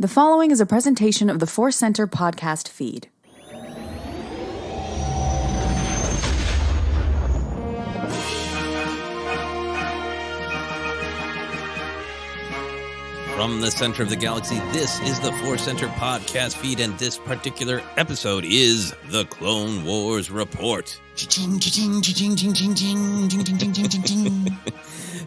The following is a presentation of the Force Center podcast feed. From the center of the galaxy, this is the Force Center podcast feed, and this particular episode is the Clone Wars Report.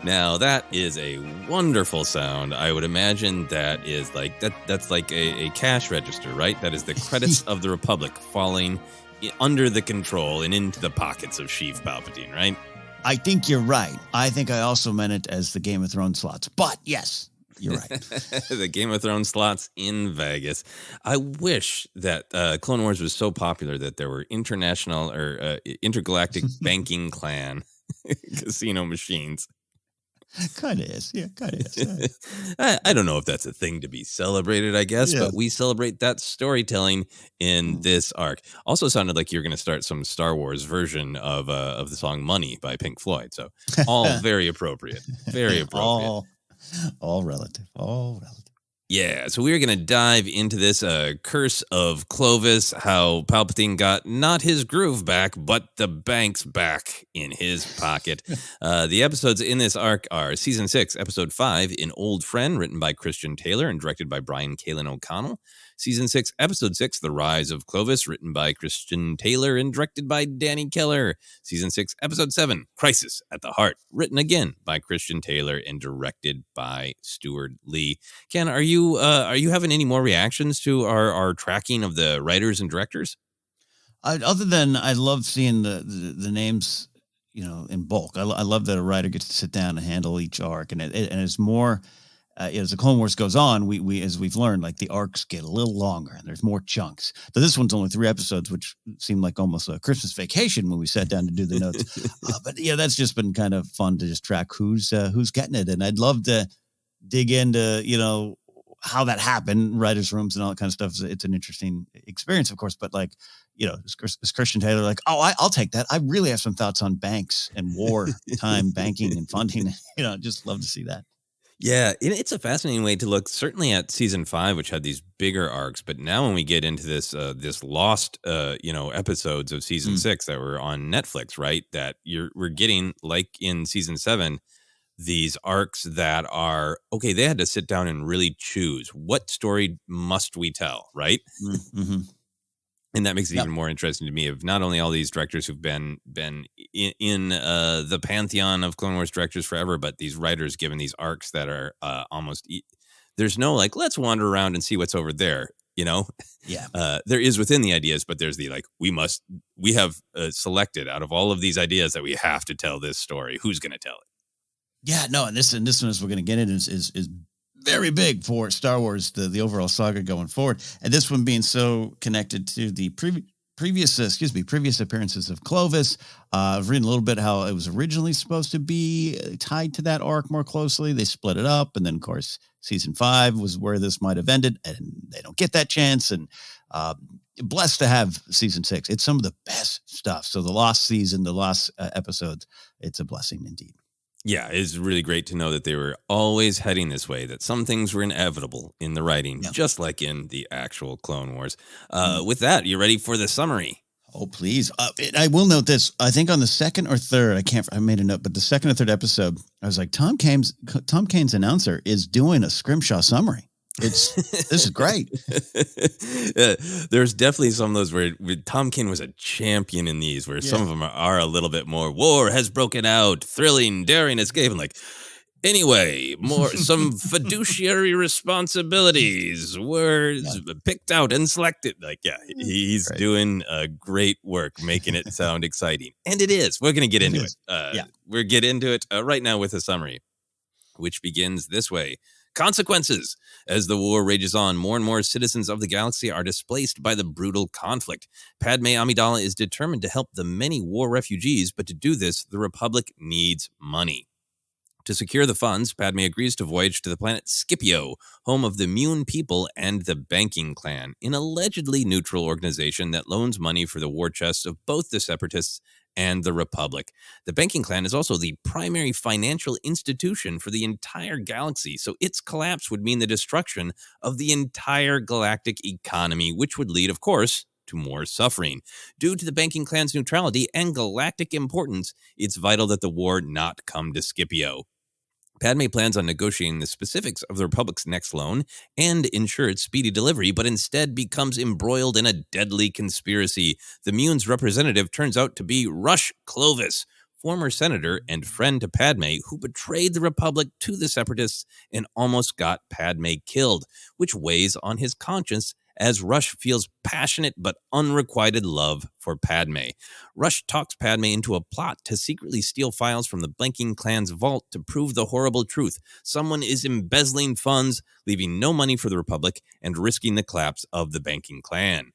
Now, that is a wonderful sound. I would imagine that is like that's like a cash register, right? That is the credits of the Republic falling under the control and into the pockets of Sheev Palpatine, right? I think you're right. I think I also meant it as the Game of Thrones slots, but yes. You're right. The Game of Thrones slots in Vegas. I wish that Clone Wars was so popular that there were international or intergalactic banking clan casino machines. Kind of is. Yeah, kind of is. I don't know if that's a thing to be celebrated, I guess, but we celebrate that storytelling in this arc. Also sounded like you're going to start some Star Wars version of the song Money by Pink Floyd. So all very appropriate. Very appropriate. All relative. Yeah, so we're going to dive into this Curse of Clovis, how Palpatine got not his groove back, but the bank's back in his pocket. The episodes in this arc are Season 6, Episode 5, An Old Friend, written by Christian Taylor and directed by Brian Kalin O'Connell. Season 6, Episode 6, The Rise of Clovis, written by Christian Taylor and directed by Danny Keller. Season 6, Episode 7, Crisis at the Heart, written again by Christian Taylor and directed by Stuart Lee. Ken, are you having any more reactions to our tracking of the writers and directors? Other than I love seeing the names, in bulk. I love that a writer gets to sit down and handle each arc, and it's more. As the Clone Wars goes on, we as we've learned, like the arcs get a little longer and there's more chunks. So this one's only 3 episodes, which seemed like almost a Christmas vacation when we sat down to do the notes. But that's just been kind of fun to just track who's getting it. And I'd love to dig into, how that happened, writers' rooms and all that kind of stuff. It's an interesting experience, of course. But is Christian Taylor like, I'll take that. I really have some thoughts on banks and war time banking and funding. Just love to see that. Yeah, it's a fascinating way to look, certainly at Season 5, which had these bigger arcs. But now when we get into this lost, episodes of Season 6 that were on Netflix, right, that we're getting, like in Season 7, these arcs that are, okay, they had to sit down and really choose what story must we tell, right? Mm-hmm. And that makes it even more interesting to me of not only all these directors who've been in the pantheon of Clone Wars directors forever, but these writers given these arcs that are almost there's no like, let's wander around and see what's over there, Yeah. There is within the ideas, but there's the like, we have selected out of all of these ideas that we have to tell this story. Who's going to tell it? Yeah, no, and this one, as we're going to get in, is very big for Star Wars, the overall saga going forward. And this one being so connected to the previous appearances of Clovis. I was reading a little bit how it was originally supposed to be tied to that arc more closely. They split it up. And then, of course, Season 5 was where this might have ended. And they don't get that chance. And blessed to have Season 6. It's some of the best stuff. So the lost season, the lost episodes, it's a blessing indeed. Yeah, it's really great to know that they were always heading this way, that some things were inevitable in the writing, just like in the actual Clone Wars. With that, you ready for the summary? Oh, please. I will note this. I think on the second or third, I made a note, but the second or third episode, I was like, Tom Kane's announcer is doing a scrimshaw summary. This is great. There's definitely some of those where Tom Kane was a champion in these, where some of them are a little bit more war has broken out, thrilling, daring escape, and like, anyway, some fiduciary responsibilities were picked out and selected. Like, he's doing great work, making it sound exciting. And it is. We're going to get into it. We'll get into it right now with a summary, which begins this way. Consequences. As the war rages on, more and more citizens of the galaxy are displaced by the brutal conflict. Padme Amidala is determined to help the many war refugees, but to do this, the Republic needs money. To secure the funds, Padme agrees to voyage to the planet Scipio, home of the Mune people and the Banking Clan, an allegedly neutral organization that loans money for the war chests of both the Separatists and the Republic. The banking clan is also the primary financial institution for the entire galaxy, so its collapse would mean the destruction of the entire galactic economy, which would lead, of course, to more suffering. Due to the banking clan's neutrality and galactic importance, it's vital that the war not come to Scipio. Padme plans on negotiating the specifics of the Republic's next loan and ensure its speedy delivery, but instead becomes embroiled in a deadly conspiracy. The Mune's representative turns out to be Rush Clovis, former senator and friend to Padme, who betrayed the Republic to the Separatists and almost got Padme killed, which weighs on his conscience as Rush feels passionate but unrequited love for Padme. Rush talks Padme into a plot to secretly steal files from the banking clan's vault to prove the horrible truth. Someone is embezzling funds, leaving no money for the Republic, and risking the collapse of the banking clan.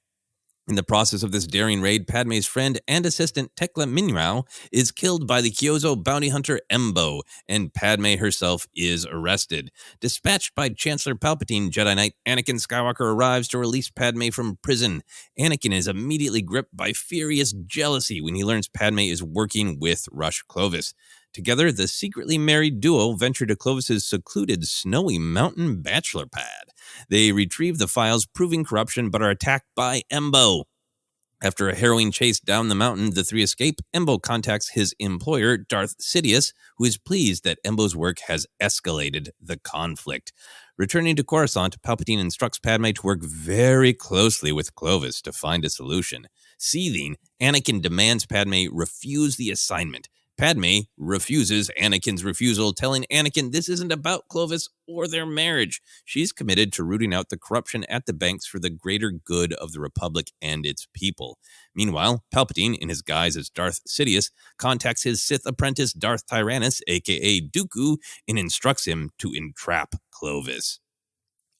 In the process of this daring raid, Padme's friend and assistant Tecla Minrao is killed by the Kyozo bounty hunter Embo, and Padme herself is arrested. Dispatched by Chancellor Palpatine, Jedi Knight Anakin Skywalker arrives to release Padme from prison. Anakin is immediately gripped by furious jealousy when he learns Padme is working with Rush Clovis. Together, the secretly married duo venture to Clovis's secluded snowy mountain bachelor pad. They retrieve the files proving corruption but are attacked by Embo. After a harrowing chase down the mountain, the three escape. Embo contacts his employer, Darth Sidious, who is pleased that Embo's work has escalated the conflict. Returning to Coruscant, Palpatine instructs Padme to work very closely with Clovis to find a solution. Seething, Anakin demands Padme refuse the assignment. Padme refuses Anakin's refusal, telling Anakin this isn't about Clovis or their marriage. She's committed to rooting out the corruption at the banks for the greater good of the Republic and its people. Meanwhile, Palpatine, in his guise as Darth Sidious, contacts his Sith apprentice Darth Tyrannus, a.k.a. Dooku, and instructs him to entrap Clovis.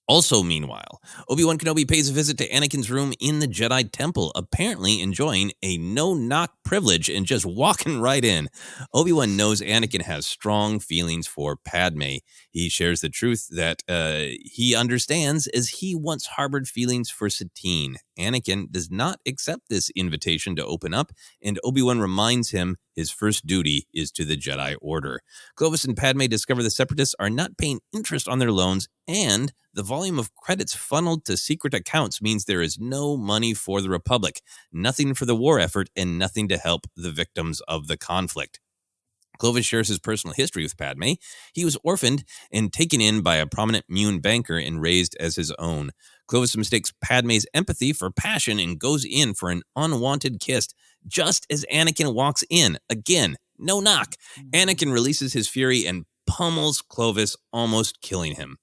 Also, meanwhile, Obi-Wan Kenobi pays a visit to Anakin's room in the Jedi Temple, apparently enjoying a no-knock privilege and just walking right in. Obi-Wan knows Anakin has strong feelings for Padme. He shares the truth that he understands as he once harbored feelings for Satine. Anakin does not accept this invitation to open up, and Obi-Wan reminds him his first duty is to the Jedi Order. Clovis and Padme discover the Separatists are not paying interest on their loans, and the volume of credits funneled to secret accounts means there is no money for the Republic, nothing for the war effort, and nothing to help the victims of the conflict. Clovis shares his personal history with Padme. He was orphaned and taken in by a prominent Mune banker and raised as his own. Clovis mistakes Padme's empathy for passion and goes in for an unwanted kiss just as Anakin walks in. Again, no knock. Anakin releases his fury and pummels Clovis, almost killing him.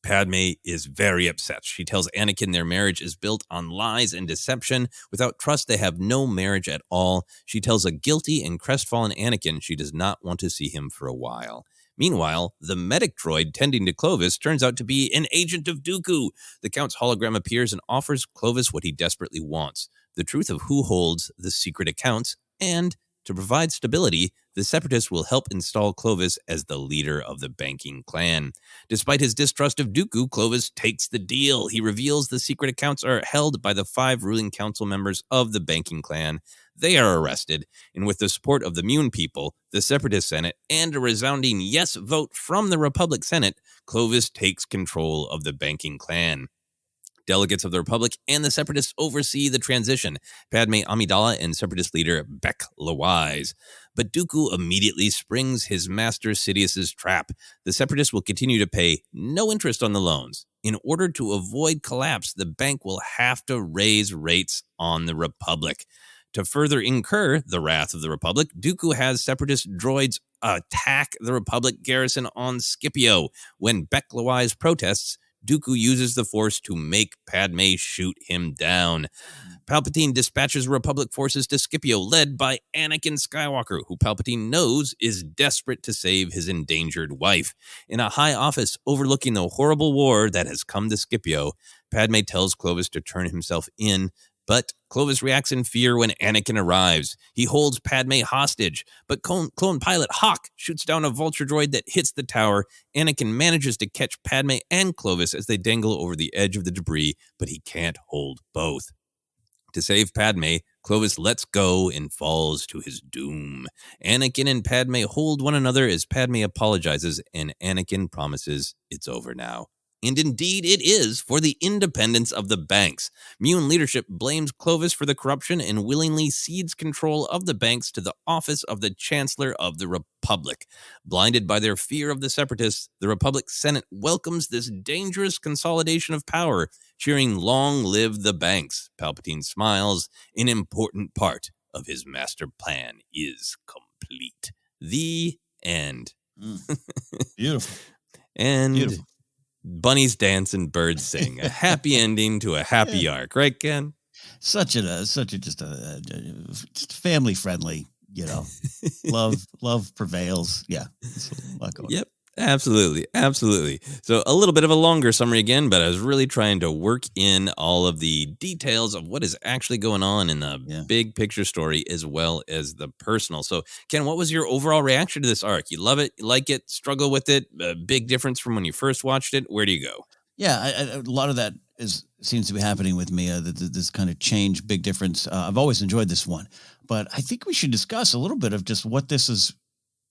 Padme is very upset. She tells Anakin their marriage is built on lies and deception. Without trust, they have no marriage at all. She tells a guilty and crestfallen Anakin she does not want to see him for a while. Meanwhile, the medic droid tending to Clovis turns out to be an agent of Dooku. The Count's hologram appears and offers Clovis what he desperately wants: the truth of who holds the secret accounts, and to provide stability, the Separatists will help install Clovis as the leader of the banking clan. Despite his distrust of Dooku, Clovis takes the deal. He reveals the secret accounts are held by the 5 ruling council members of the banking clan. They are arrested, and with the support of the Mune people, the Separatist Senate, and a resounding yes vote from the Republic Senate, Clovis takes control of the banking clan. Delegates of the Republic and the Separatists oversee the transition: Padme Amidala and Separatist leader Beck Lawise. But Dooku immediately springs his master Sidious's trap. The Separatists will continue to pay no interest on the loans. In order to avoid collapse, the bank will have to raise rates on the Republic. To further incur the wrath of the Republic, Dooku has Separatist droids attack the Republic garrison on Scipio. When Beck Lawise protests, Dooku uses the Force to make Padme shoot him down. Palpatine dispatches Republic forces to Scipio, led by Anakin Skywalker, who Palpatine knows is desperate to save his endangered wife. In a high office overlooking the horrible war that has come to Scipio, Padme tells Clovis to turn himself in, but Clovis reacts in fear when Anakin arrives. He holds Padme hostage, but clone pilot Hawk shoots down a vulture droid that hits the tower. Anakin manages to catch Padme and Clovis as they dangle over the edge of the debris, but he can't hold both. To save Padme, Clovis lets go and falls to his doom. Anakin and Padme hold one another as Padme apologizes, and Anakin promises it's over now. And indeed it is, for the independence of the banks. Muun leadership blames Clovis for the corruption and willingly cedes control of the banks to the office of the Chancellor of the Republic. Blinded by their fear of the Separatists, the Republic Senate welcomes this dangerous consolidation of power, cheering "Long live the banks." Palpatine smiles. An important part of his master plan is complete. The end. Beautiful. And Beautiful. bunnies dance and birds sing. A happy ending to a happy arc, right, Ken? Such a family friendly, love prevails. Yeah. It's a lot going on. Yep. Absolutely. So a little bit of a longer summary again, but I was really trying to work in all of the details of what is actually going on in the big picture story as well as the personal. So, Ken, what was your overall reaction to this arc? You love it? You like it? Struggle with it? A big difference from when you first watched it? Where do you go? Yeah, a lot of that seems to be happening with me. This kind of change, big difference. I've always enjoyed this one, but I think we should discuss a little bit of just what this is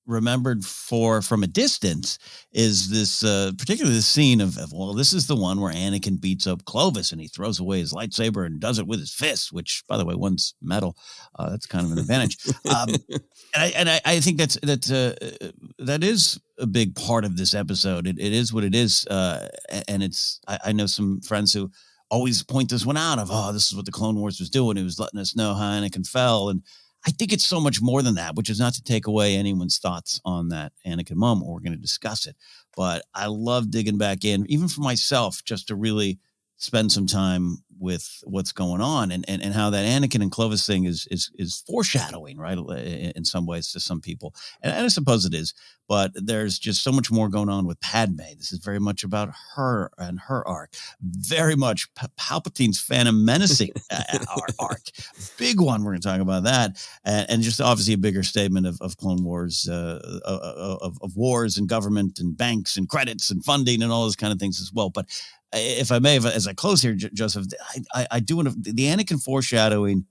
remembered for from a distance. Is this particularly the scene of this is the one where Anakin beats up Clovis and he throws away his lightsaber and does it with his fist, which, by the way, one's metal. That's kind of an advantage. And I think that is a big part of this episode. It is what it is, and it's. I know some friends who always point this one out of, this is what the Clone Wars was doing. It was letting us know how Anakin fell, and I think it's so much more than that, which is not to take away anyone's thoughts on that Anakin moment. We're going to discuss it. But I love digging back in, even for myself, just to really spend some time with what's going on and how that Anakin and Clovis thing is foreshadowing, right, in some ways to some people. And I suppose it is. But there's just so much more going on with Padme. This is very much about her and her arc. Very much Palpatine's Phantom Menacing arc. Big one. We're going to talk about that. And just obviously a bigger statement of Clone Wars, of wars and government and banks and credits and funding and all those kind of things as well. But if I may, as I close here, Joseph, I do want to, the Anakin foreshadowing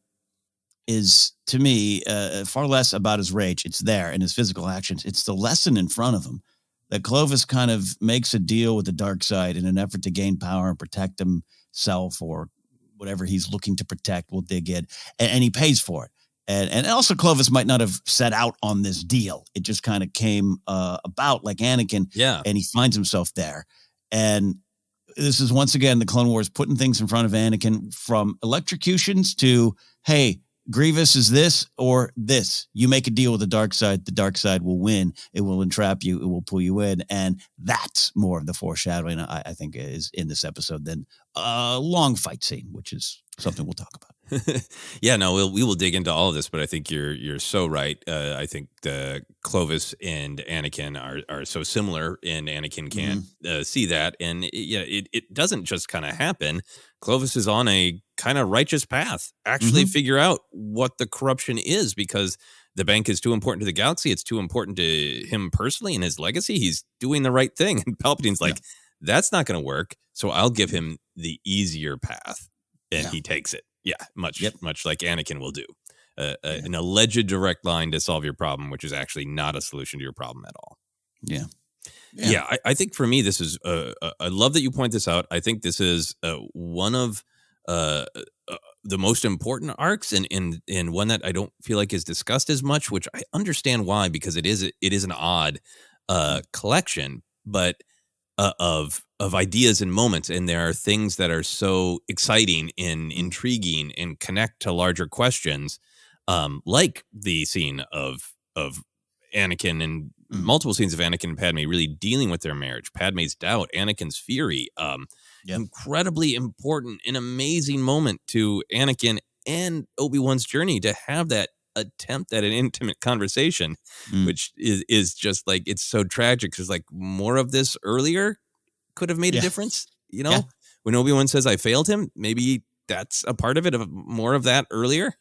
is, to me, far less about his rage. It's there in his physical actions. It's the lesson in front of him that Clovis kind of makes a deal with the dark side in an effort to gain power and protect himself or whatever he's looking to protect. We'll dig in, and he pays for it. And also Clovis might not have set out on this deal. It just kind of came about like Anakin. Yeah. And he finds himself there. And this is once again the Clone Wars putting things in front of Anakin, from electrocutions to, hey, Grievous is this or this. You make a deal with the dark side will win. It will entrap you. It will pull you in. And that's more of the foreshadowing, I think, is in this episode than a long fight scene, which is something we'll talk about. Yeah, no, we will dig into all of this, but I think you're so right. I think Clovis and Anakin are so similar, and Anakin can't see that. And it doesn't just kind of happen. Clovis is on a kind of righteous path, actually figure out what the corruption is, because the bank is too important to the galaxy. It's too important to him personally and his legacy. He's doing the right thing. And Palpatine's like, that's not going to work. So I'll give him the easier path. And he takes it. Yeah, much like Anakin will do. An alleged direct line to solve your problem, which is actually not a solution to your problem at all. Yeah, I think for me, this is, I love that you point this out. I think this is one of the most important arcs, and one that I don't feel like is discussed as much, which I understand why, because it is an odd collection, but of ideas and moments, and there are things that are so exciting and intriguing and connect to larger questions, like the scene of Anakin and multiple scenes of Anakin and Padme really dealing with their marriage, Padme's doubt, Anakin's fury, incredibly important and amazing moment to Anakin and Obi-Wan's journey to have that attempt at an intimate conversation, which is just like, it's so tragic, because like more of this earlier could have made a difference. When Obi-Wan says I failed him, maybe that's a part of it, of more of that earlier.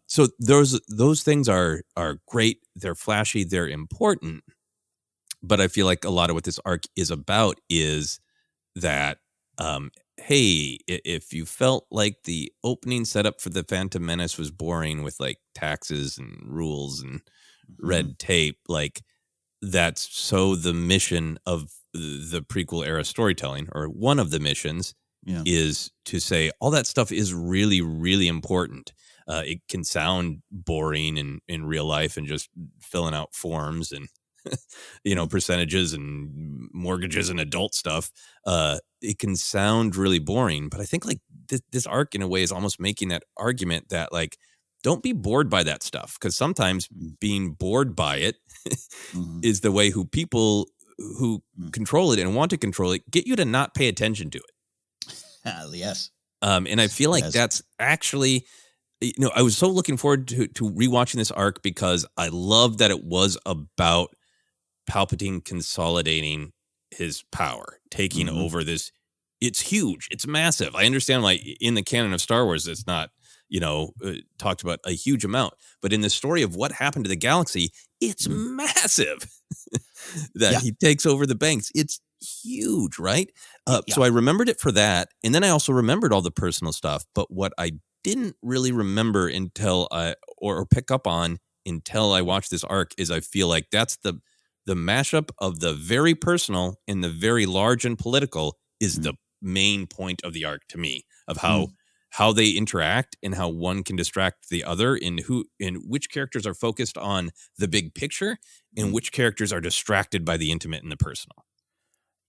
So those things are great. They're flashy. They're important. But I feel like a lot of what this arc is about is that hey, if you felt like the opening setup for the Phantom Menace was boring with like taxes and rules and red tape, like that's so the mission of the prequel era storytelling, or one of the missions, is to say all that stuff is really, really important. It can sound boring in real life and just filling out forms and percentages and mortgages and adult stuff. It can sound really boring, but I think like this arc in a way is almost making that argument that like, don't be bored by that stuff, because sometimes being bored by it is the way who people who control it and want to control it get you to not pay attention to it. Yes. And I feel like that's actually, I was so looking forward to rewatching this arc because I love that it was about Palpatine consolidating his power, taking over this. It's huge. It's massive. I understand like in the canon of Star Wars, it's not, talked about a huge amount, but in the story of what happened to the galaxy, it's massive. That he takes over the banks. It's huge, right? So I remembered it for that. And then I also remembered all the personal stuff. But what I didn't really remember until or pick up on until I watched this arc is I feel like that's the mashup of the very personal and the very large and political is the main point of the arc to me, of how they interact and how one can distract the other, in which characters are focused on the big picture and which characters are distracted by the intimate and the personal.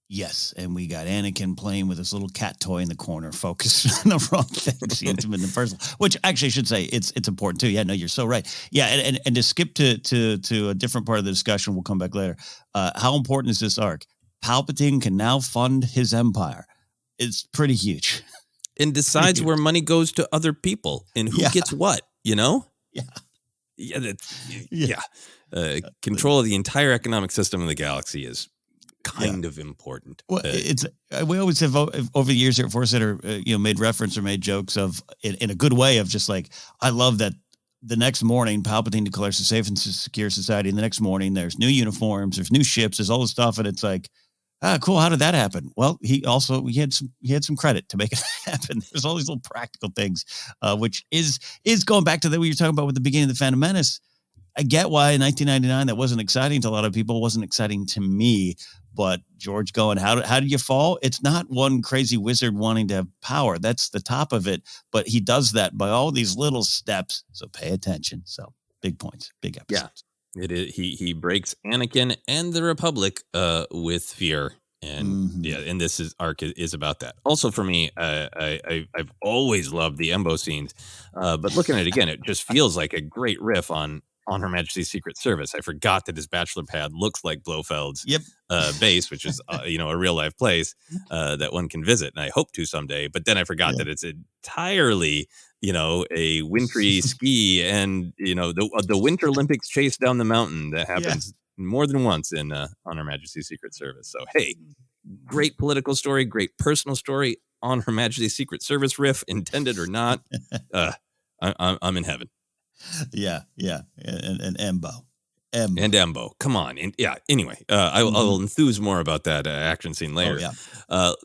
Yes, and we got Anakin playing with his little cat toy in the corner, focused on the wrong things, the intimate and the personal. Which actually I should say it's important too. Yeah, no, you're so right. Yeah, and to skip to a different part of the discussion, we'll come back later. How important is this arc? Palpatine can now fund his empire. It's pretty huge. And decides where money goes to other people and who gets what, Yeah. Control of the entire economic system of the galaxy is kind of important. Well, we always have over the years here at Force Center, made reference or made jokes of in a good way of just like, I love that the next morning Palpatine declares a safe and secure society, and the next morning there's new uniforms, there's new ships, there's all this stuff, and it's like, cool. How did that happen? Well, he had some credit to make it happen. There's all these little practical things, which is going back to what you were talking about with the beginning of the Phantom Menace. I get why in 1999 that wasn't exciting to a lot of people. It wasn't exciting to me. But George going, how did you fall? It's not one crazy wizard wanting to have power. That's the top of it. But he does that by all these little steps. So pay attention. So big points, big episodes. Yeah, it is. He breaks Anakin and the Republic with fear. And and this arc is about that. Also for me, I've always loved the Embo scenes. But looking at it again, it just feels like a great riff on Her Majesty's Secret Service. I forgot that his bachelor pad looks like Blofeld's base, which is a real life place that one can visit, and I hope to someday. But then I forgot that it's entirely a wintry ski, and the Winter Olympics chase down the mountain that happens more than once in on Her Majesty's Secret Service. So hey, great political story, great personal story on Her Majesty's Secret Service riff, intended or not. I'm in heaven. Yeah. And Embo. And Embo. Come on. Anyway, I'll enthuse more about that action scene later.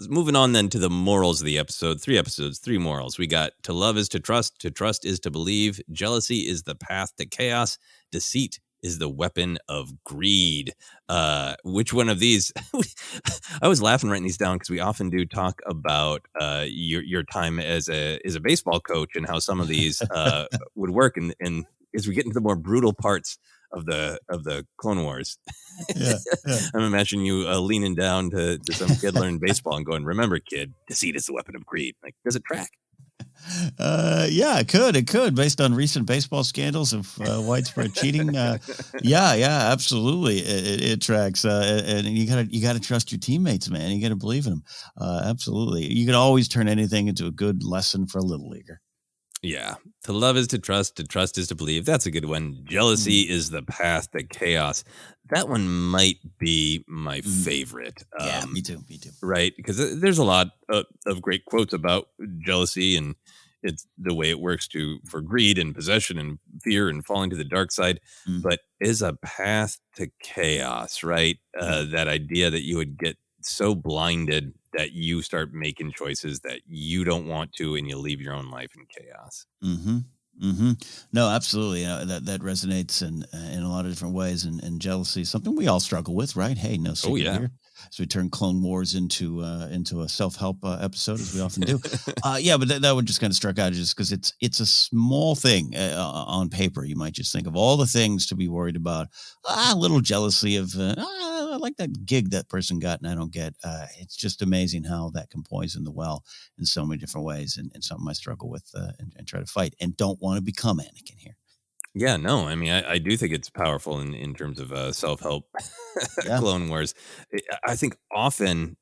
Moving on then to the morals of the episode. 3 episodes, 3 morals. We got: to love is to trust is to believe, jealousy is the path to chaos, deceit is the weapon of greed. Which one of these? I was laughing writing these down because we often do talk about your time as a baseball coach and how some of these would work. And as we get into the more brutal parts of the Clone Wars, I'm imagining you leaning down to some kid learning baseball and going, "Remember, kid, deceit is the weapon of greed." Like, does it track? It could, based on recent baseball scandals of widespread cheating. Absolutely. It tracks. And you gotta trust your teammates, man. You gotta believe in them. Absolutely. You can always turn anything into a good lesson for a little leaguer. Yeah. To love is to trust is to believe. That's a good one. Jealousy is the path to chaos. That one might be my favorite. Me too. Right? Because there's a lot of great quotes about jealousy, and it's the way it works for greed and possession and fear and falling to the dark side, but is a path to chaos, right? That idea that you would get so blinded that you start making choices that you don't want to, and you leave your own life in chaos. Mm-hmm. Mm-hmm. No, absolutely. That resonates in a lot of different ways, and jealousy is something we all struggle with, right? Hey, no secret here. So we turn Clone Wars into a self-help episode, as we often do. Yeah, but that would just kind of struck out just because it's a small thing on paper. You might just think of all the things to be worried about. A little jealousy of I like that gig that person got and I don't get. It's just amazing how that can poison the well in so many different ways, and something I struggle with and try to fight and don't want to become Anakin here. Yeah, no, I mean, I do think it's powerful in terms of self-help. Yeah. Clone Wars. I think often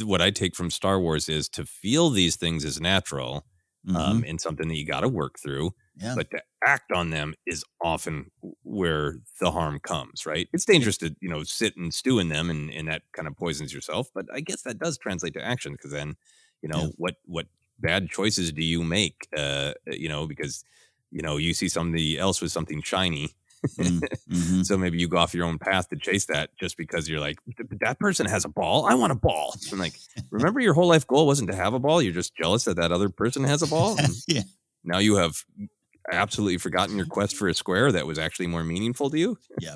what I take from Star Wars is to feel these things is natural, and something that you got to work through. Yeah. But to act on them is often where the harm comes, right? It's dangerous to, sit and stew in them, and that kind of poisons yourself. But I guess that does translate to action, because then, what bad choices do you make? Because, you see somebody else with something shiny. So maybe you go off your own path to chase that, just because you're like, that person has a ball. I want a ball. And like, remember, your whole life goal wasn't to have a ball. You're just jealous that other person has a ball. Yeah. Now you have absolutely forgotten your quest for a square that was actually more meaningful to you. Yeah.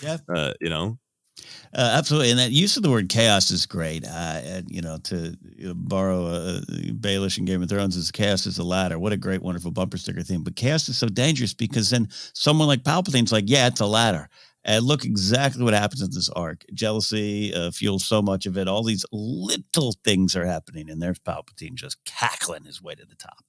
Yeah. Absolutely. And that use of the word chaos is great. And, to borrow Baelish in Game of Thrones, is chaos is a ladder. What a great, wonderful bumper sticker theme. But chaos is so dangerous because then someone like Palpatine's like, yeah, it's a ladder. And look exactly what happens in this arc. Jealousy fuels so much of it. All these little things are happening, and there's Palpatine just cackling his way to the top.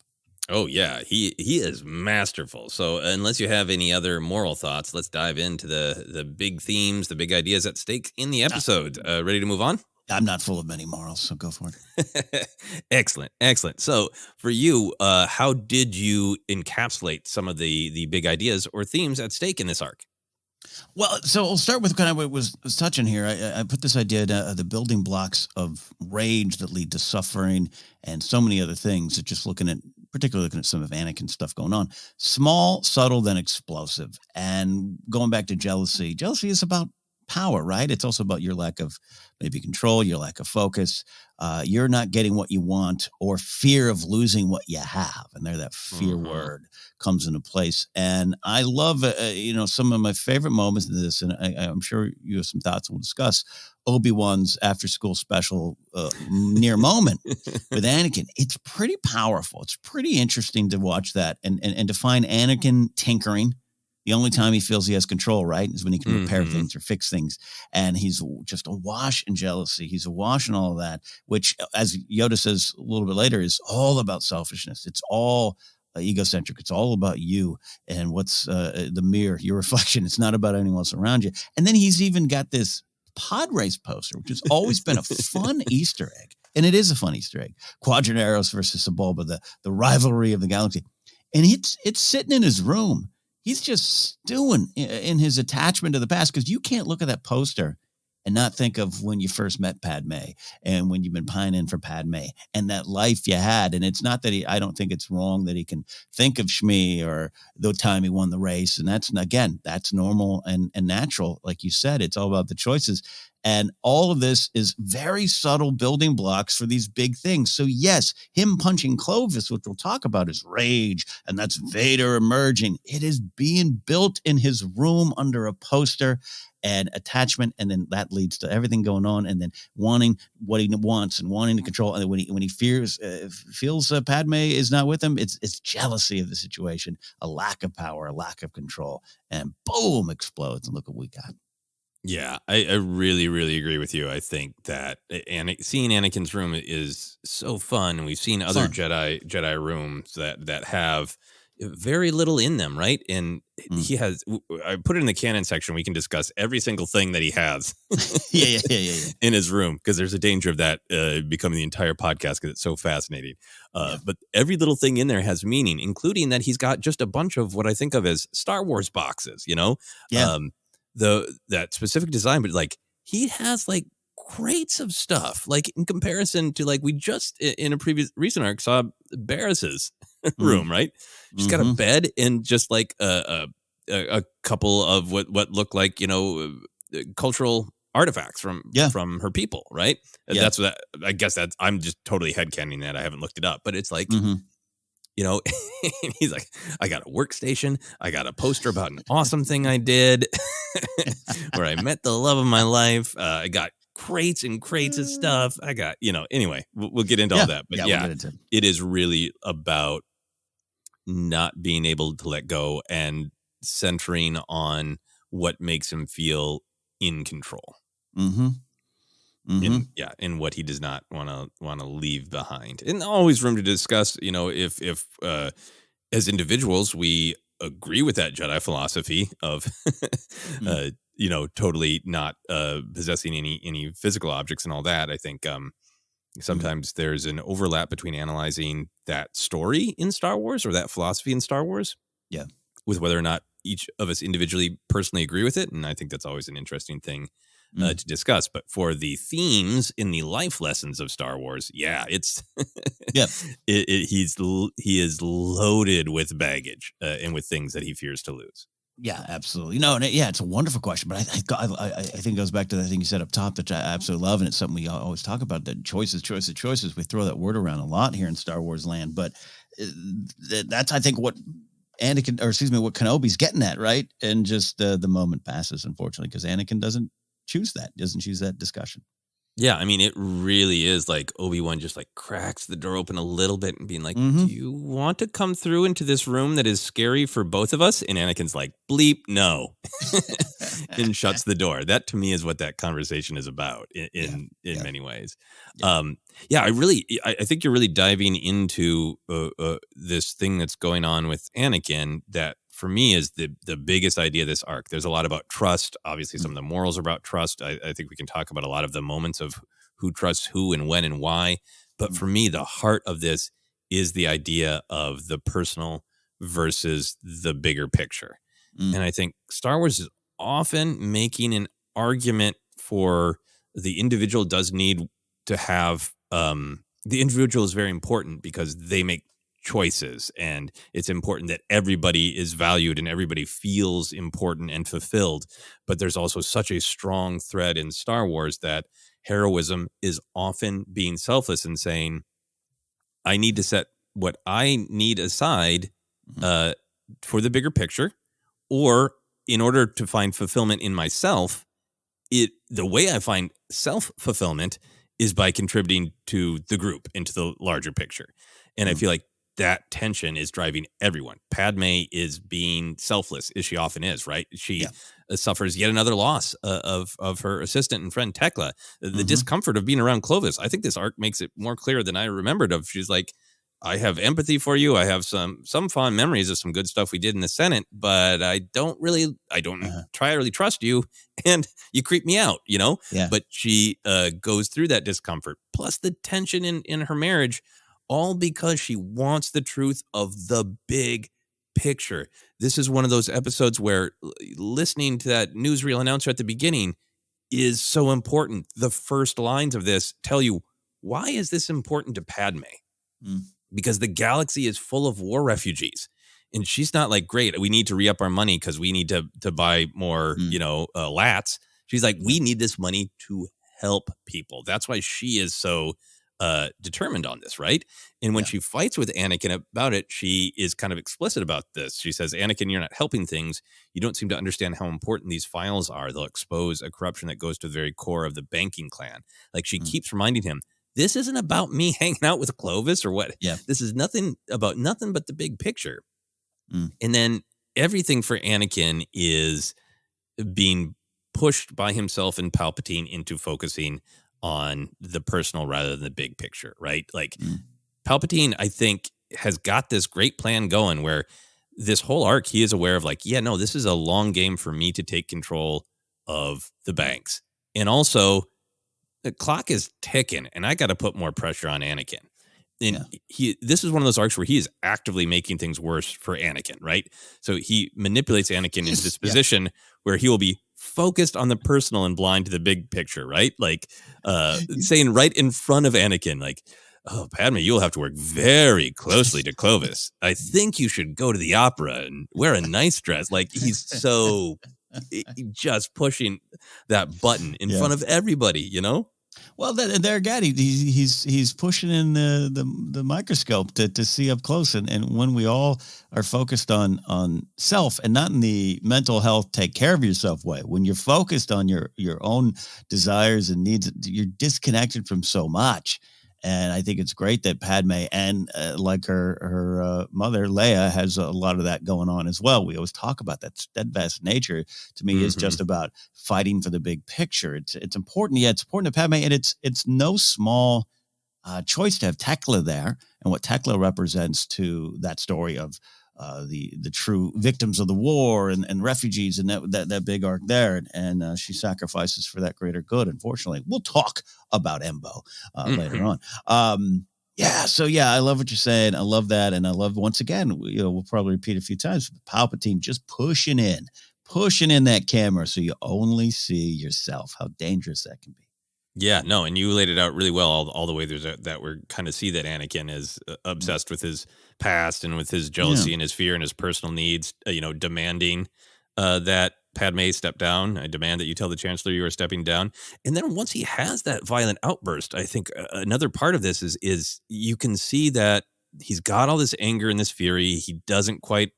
Oh, yeah, he is masterful. So unless you have any other moral thoughts, let's dive into the big themes, the big ideas at stake in the episode. Ready to move on? I'm not full of many morals, so go for it. Excellent. So for you, how did you encapsulate some of the big ideas or themes at stake in this arc? Well, so we'll start with kind of what was touching here. I put this idea of the building blocks of rage that lead to suffering and so many other things. Just particularly looking at some of Anakin's stuff going on. Small, subtle, then explosive. And going back to jealousy. Jealousy is about power, right? It's also about your lack of maybe control, your lack of focus. You're not getting what you want, or fear of losing what you have. And there, that fear word comes into place. And I love, some of my favorite moments in this, and I'm sure you have some thoughts we'll discuss. Obi-Wan's after-school special near moment with Anakin. It's pretty powerful. It's pretty interesting to watch that and to find Anakin tinkering. The only time he feels he has control, right, is when he can repair things or fix things. And he's just awash in jealousy. He's awash in all of that, which, as Yoda says a little bit later, is all about selfishness. It's all egocentric. It's all about you and what's the mirror, your reflection. It's not about anyone else around you. And then he's even got this pod race poster, which has always been a fun Easter egg. And it is a fun Easter egg. Quadranaros versus Sebulba, the rivalry of the galaxy. And it's sitting in his room. He's just stewing in his attachment to the past, because you can't look at that poster and not think of when you first met Padme and when you've been pining for Padme and that life you had. And it's not that I don't think it's wrong that he can think of Shmi or the time he won the race. And that's normal and natural. Like you said, it's all about the choices. And all of this is very subtle building blocks for these big things. So yes, him punching Clovis, which we'll talk about, is rage, and that's Vader emerging. It is being built in his room under a poster and attachment, and then that leads to everything going on, and then wanting what he wants and wanting to control. And when he feels Padme is not with him, it's jealousy of the situation, a lack of power, a lack of control, and boom, explodes. And look what we got. Yeah, I really, really agree with you. I think that seeing Anakin's room is so fun, and we've seen other Jedi rooms that have very little in them, right? And he has. I put it in the canon section. We can discuss every single thing that he has. yeah. In his room, because there's a danger of that becoming the entire podcast, because it's so fascinating. But every little thing in there has meaning, including that he's got just a bunch of what I think of as Star Wars boxes. Yeah. That specific design, but like he has like crates of stuff, like in comparison to, like, we just in a recent arc saw Barris's room, right? She's got a bed and just like a couple of what look like, cultural artifacts from her people, right? That's what I guess I'm just totally headcanoning that. I haven't looked it up, but it's like, you know, he's like, I got a workstation. I got a poster about an awesome thing I did where I met the love of my life. I got crates and crates of stuff. I got, anyway, we'll get into all that. But we'll get into it. It is really about not being able to let go and centering on what makes him feel in control. In what he does not want to leave behind, and always room to discuss. If as individuals we agree with that Jedi philosophy of, totally not possessing any physical objects and all that. I think sometimes there's an overlap between analyzing that story in Star Wars or that philosophy in Star Wars, with whether or not each of us individually personally agree with it, and I think that's always an interesting thing to discuss. But for the themes in the life lessons of Star Wars, it's he is loaded with baggage and with things that he fears to lose. Yeah, absolutely. No, and it's a wonderful question, but I think it goes back to the thing you said up top that I absolutely love, and it's something we always talk about, that choices. We throw that word around a lot here in Star Wars land, but that's, I think, what what Kenobi's getting at, right? And just the moment passes, unfortunately, because Anakin doesn't choose that discussion. Yeah, I mean, it really is like Obi-Wan just like cracks the door open a little bit and being like, do you want to come through into this room that is scary for both of us? And Anakin's like, bleep, no, and shuts the door. That to me is what that conversation is about in many ways. I think you're really diving into this thing that's going on with Anakin that for me is the biggest idea of this arc. There's a lot about trust. Obviously, some of the morals are about trust. I think we can talk about a lot of the moments of who trusts who and when and why. But for me, the heart of this is the idea of the personal versus the bigger picture. And I think Star Wars is often making an argument for the individual does need to have, the individual is very important because they make choices, and it's important that everybody is valued and everybody feels important and fulfilled. But there's also such a strong thread in Star Wars that heroism is often being selfless and saying, I need to set what I need aside for the bigger picture, or in order to find fulfillment in myself. The way I find self-fulfillment is by contributing to the group, into the larger picture. And I feel like that tension is driving everyone. Padme is being selfless, as she often is, right? She suffers yet another loss of her assistant and friend Tecla. The discomfort of being around Clovis. I think this arc makes it more clear than I remembered of. She's like, I have empathy for you. I have some fond memories of some good stuff we did in the Senate, but I don't really trust you, and you creep me out, Yeah. But she goes through that discomfort, plus the tension in her marriage, all because she wants the truth of the big picture. This is one of those episodes where listening to that newsreel announcer at the beginning is so important. The first lines of this tell you, why is this important to Padme? Because the galaxy is full of war refugees. And she's not like, great, we need to re-up our money because we need to buy more, lats. She's like, we need this money to help people. That's why she is so determined on this, right? And when she fights with Anakin about it, she is kind of explicit about this. She says, Anakin, you're not helping things. You don't seem to understand how important these files are. They'll expose a corruption that goes to the very core of the banking clan. Like, she keeps reminding him, this isn't about me hanging out with Clovis or what. Yeah. This is nothing but the big picture. And then everything for Anakin is being pushed by himself and Palpatine into focusing on the personal rather than the big picture, right? Like Palpatine, I think, has got this great plan going where this whole arc, he is aware of like, this is a long game for me to take control of the banks. And also the clock is ticking and I got to put more pressure on Anakin. And this is one of those arcs where he is actively making things worse for Anakin, right? So he manipulates Anakin into this position where he will be focused on the personal and blind to the big picture, right? Like saying right in front of Anakin, like, oh, Padme, you'll have to work very closely to Clovis. I think you should go to the opera and wear a nice dress. Like, he's so just pushing that button in front of everybody, you know? Well, there again, he's pushing in the microscope to see up close, and when we all are focused on self and not in the mental health, take care of yourself way. When you're focused on your own desires and needs, you're disconnected from so much. And I think it's great that Padme and like her mother Leia has a lot of that going on as well. We always talk about that steadfast nature. To me, is just about fighting for the big picture. It's important. Yeah, it's important to Padme, and it's no small choice to have Tecla there, and what Tecla represents to that story of the true victims of the war and refugees, and that big arc there, and she sacrifices for that greater good. Unfortunately, we'll talk about Embo later on. I love what you're saying. I love that, and I love, once again, we'll probably repeat a few times, Palpatine just pushing in that camera so you only see yourself. How dangerous that can be. Yeah, no, and you laid it out really well all the way through that we're kind of see that Anakin is obsessed with his past and with his jealousy and his fear and his personal needs, demanding that Padme step down. I demand that you tell the Chancellor you are stepping down. And then once he has that violent outburst, I think another part of this is you can see that he's got all this anger and this fury. He doesn't quite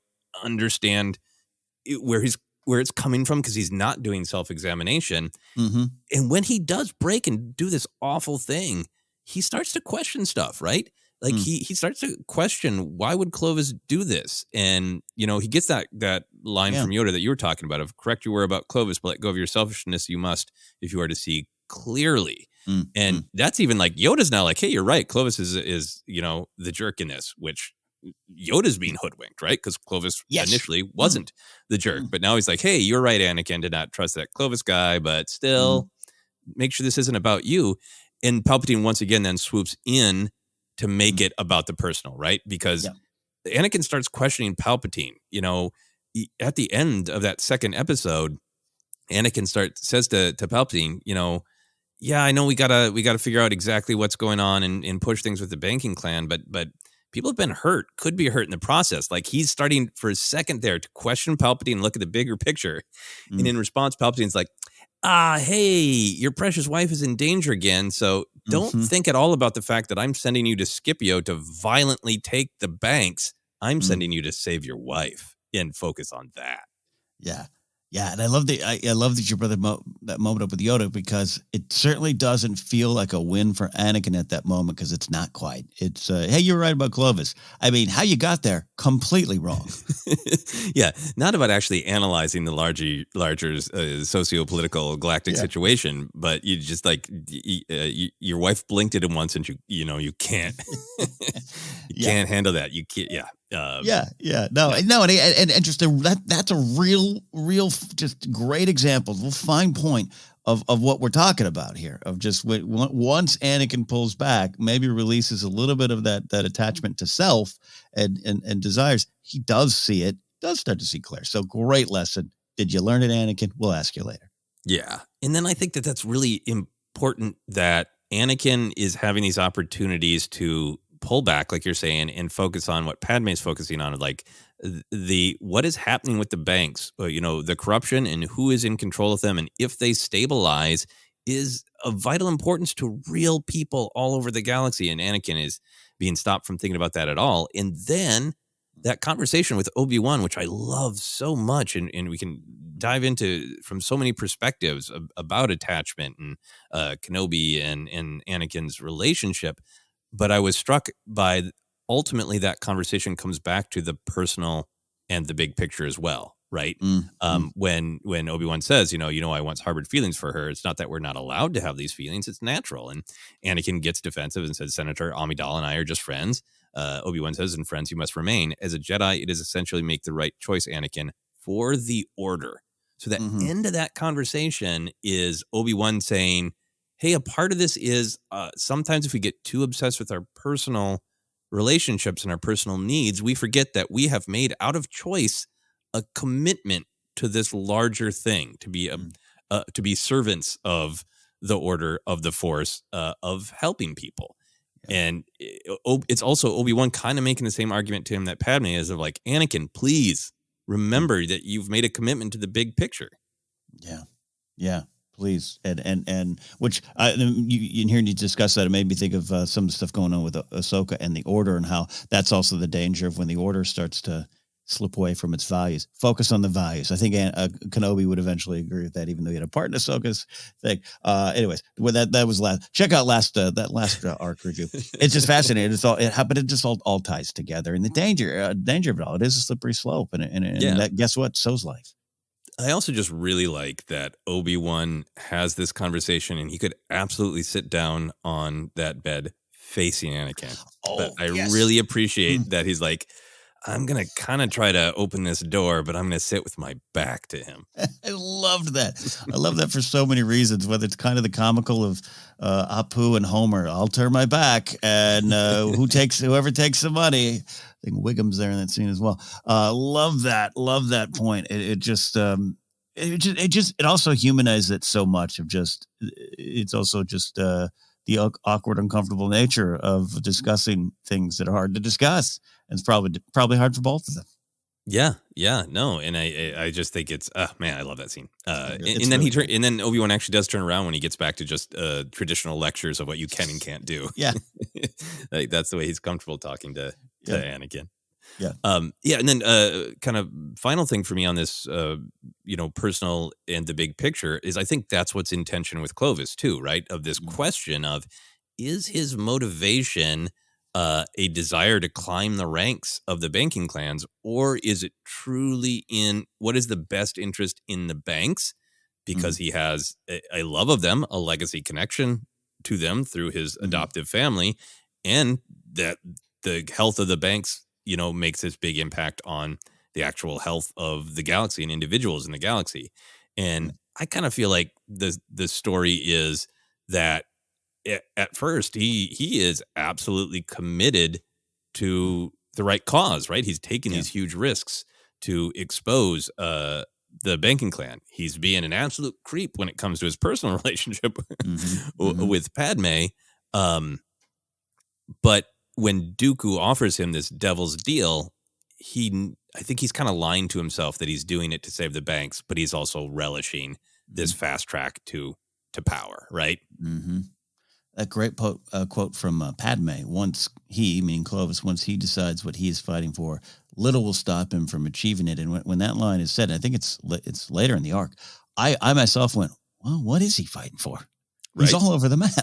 understand where it's coming from because he's not doing self-examination. And when he does break and do this awful thing, he starts to question stuff, right? Like he starts to question, why would Clovis do this? And, he gets that line from Yoda that you were talking about of, correct your word about Clovis, but let go of your selfishness. You must, if you are to see clearly. And that's even like Yoda's now like, hey, you're right. Clovis is the jerk in this, which Yoda's being hoodwinked, right? Because Clovis initially wasn't the jerk, but now he's like, hey, you're right, Anakin, did not trust that Clovis guy, but still make sure this isn't about you. And Palpatine once again then swoops in to make it about the personal, right? Because Anakin starts questioning Palpatine. At the end of that second episode, Anakin says to Palpatine, yeah, I know we gotta figure out exactly what's going on and push things with the banking clan, but people have been could be hurt in the process. Like, he's starting for a second there to question Palpatine and look at the bigger picture. And in response, Palpatine's like, hey, your precious wife is in danger again. So don't think at all about the fact that I'm sending you to Scipio to violently take the banks. I'm sending you to save your wife, and focus on that. Yeah. Yeah, and I love that you brought that moment up with Yoda, because it certainly doesn't feel like a win for Anakin at that moment, because it's not quite. It's, hey, you're right about Clovis. I mean, how you got there, completely wrong. Yeah, not about actually analyzing the larger socio-political galactic situation, but you just like your wife blinked at him once, and you can't can't handle that. You can't. And just that's a real just great example, a fine point of what we're talking about here, of just once Anakin pulls back, maybe releases a little bit of that attachment to self and desires, he does start to see clear. So great lesson. Did you learn it, Anakin? We'll ask you later. Yeah. And then I think that's really important, that Anakin is having these opportunities to pull back, like you're saying, and focus on what Padme's focusing on, like what is happening with the banks, the corruption and who is in control of them. And if they stabilize, is of vital importance to real people all over the galaxy. And Anakin is being stopped from thinking about that at all. And then that conversation with Obi-Wan, which I love so much, and we can dive into from so many perspectives about attachment and Kenobi and Anakin's relationship. But I was struck by, ultimately, that conversation comes back to the personal and the big picture as well, right? When Obi-Wan says, I once harbored feelings for her, it's not that we're not allowed to have these feelings, it's natural. And Anakin gets defensive and says, Senator Amidala and I are just friends. Obi-Wan says, and friends you must remain. As a Jedi, it is essentially make the right choice, Anakin, for the Order. So the end of that conversation is Obi-Wan saying, hey, a part of this is sometimes if we get too obsessed with our personal relationships and our personal needs, we forget that we have made out of choice a commitment to this larger thing, to be servants of the Order, of the Force, of helping people. And it's also Obi-Wan kind of making the same argument to him that Padme is of like, Anakin, please remember that you've made a commitment to the big picture. Yeah. Yeah. Please. And which you in hearing you discuss that, it made me think of some of the stuff going on with Ahsoka and the Order, and how that's also the danger of when the Order starts to slip away from its values. Focus on the values. I think Kenobi would eventually agree with that, even though he had a part in Ahsoka's thing. Anyways, well, that was last. Check out that last arc review. It's just fascinating. But it just all ties together. And the danger of it all, it is a slippery slope. And that, guess what? So's life. I also just really like that Obi-Wan has this conversation, and he could absolutely sit down on that bed facing Anakin. But I really appreciate that he's like, I'm going to kind of try to open this door, but I'm going to sit with my back to him. I loved that. I love that for so many reasons, whether it's kind of the comical of Apu and Homer. I'll turn my back, and whoever takes the money. I think Wiggum's there in that scene as well. Love that point. It also humanizes it so much of just, it's also just the awkward, uncomfortable nature of discussing things that are hard to discuss. And it's probably hard for both of them. Yeah, no, and I just think it's man, I love that scene. And then Obi-Wan actually does turn around when he gets back to just traditional lectures of what you can and can't do. Yeah, like that's the way he's comfortable talking to Anakin. Yeah. And then kind of final thing for me on this, personal and the big picture is I think that's what's in tension with Clovis too, right? Of this question of, is his motivation a desire to climb the ranks of the banking clans, or is it truly in what is the best interest in the banks? Because he has a love of them, a legacy connection to them through his adoptive family, and that the health of the banks, makes this big impact on the actual health of the galaxy and individuals in the galaxy. And I kind of feel like the story is that at first he is absolutely committed to the right cause, right? He's taking these huge risks to expose the banking clan. He's being an absolute creep when it comes to his personal relationship with Padme. But when Dooku offers him this devil's deal, I think he's kind of lying to himself that he's doing it to save the banks, but he's also relishing this fast track to power, right? Mm-hmm. A great quote from Padme. Once he, meaning Clovis, once he decides what he is fighting for, little will stop him from achieving it. And when that line is said, I think it's later in the arc, I myself went, well, what is he fighting for? He's all over the map.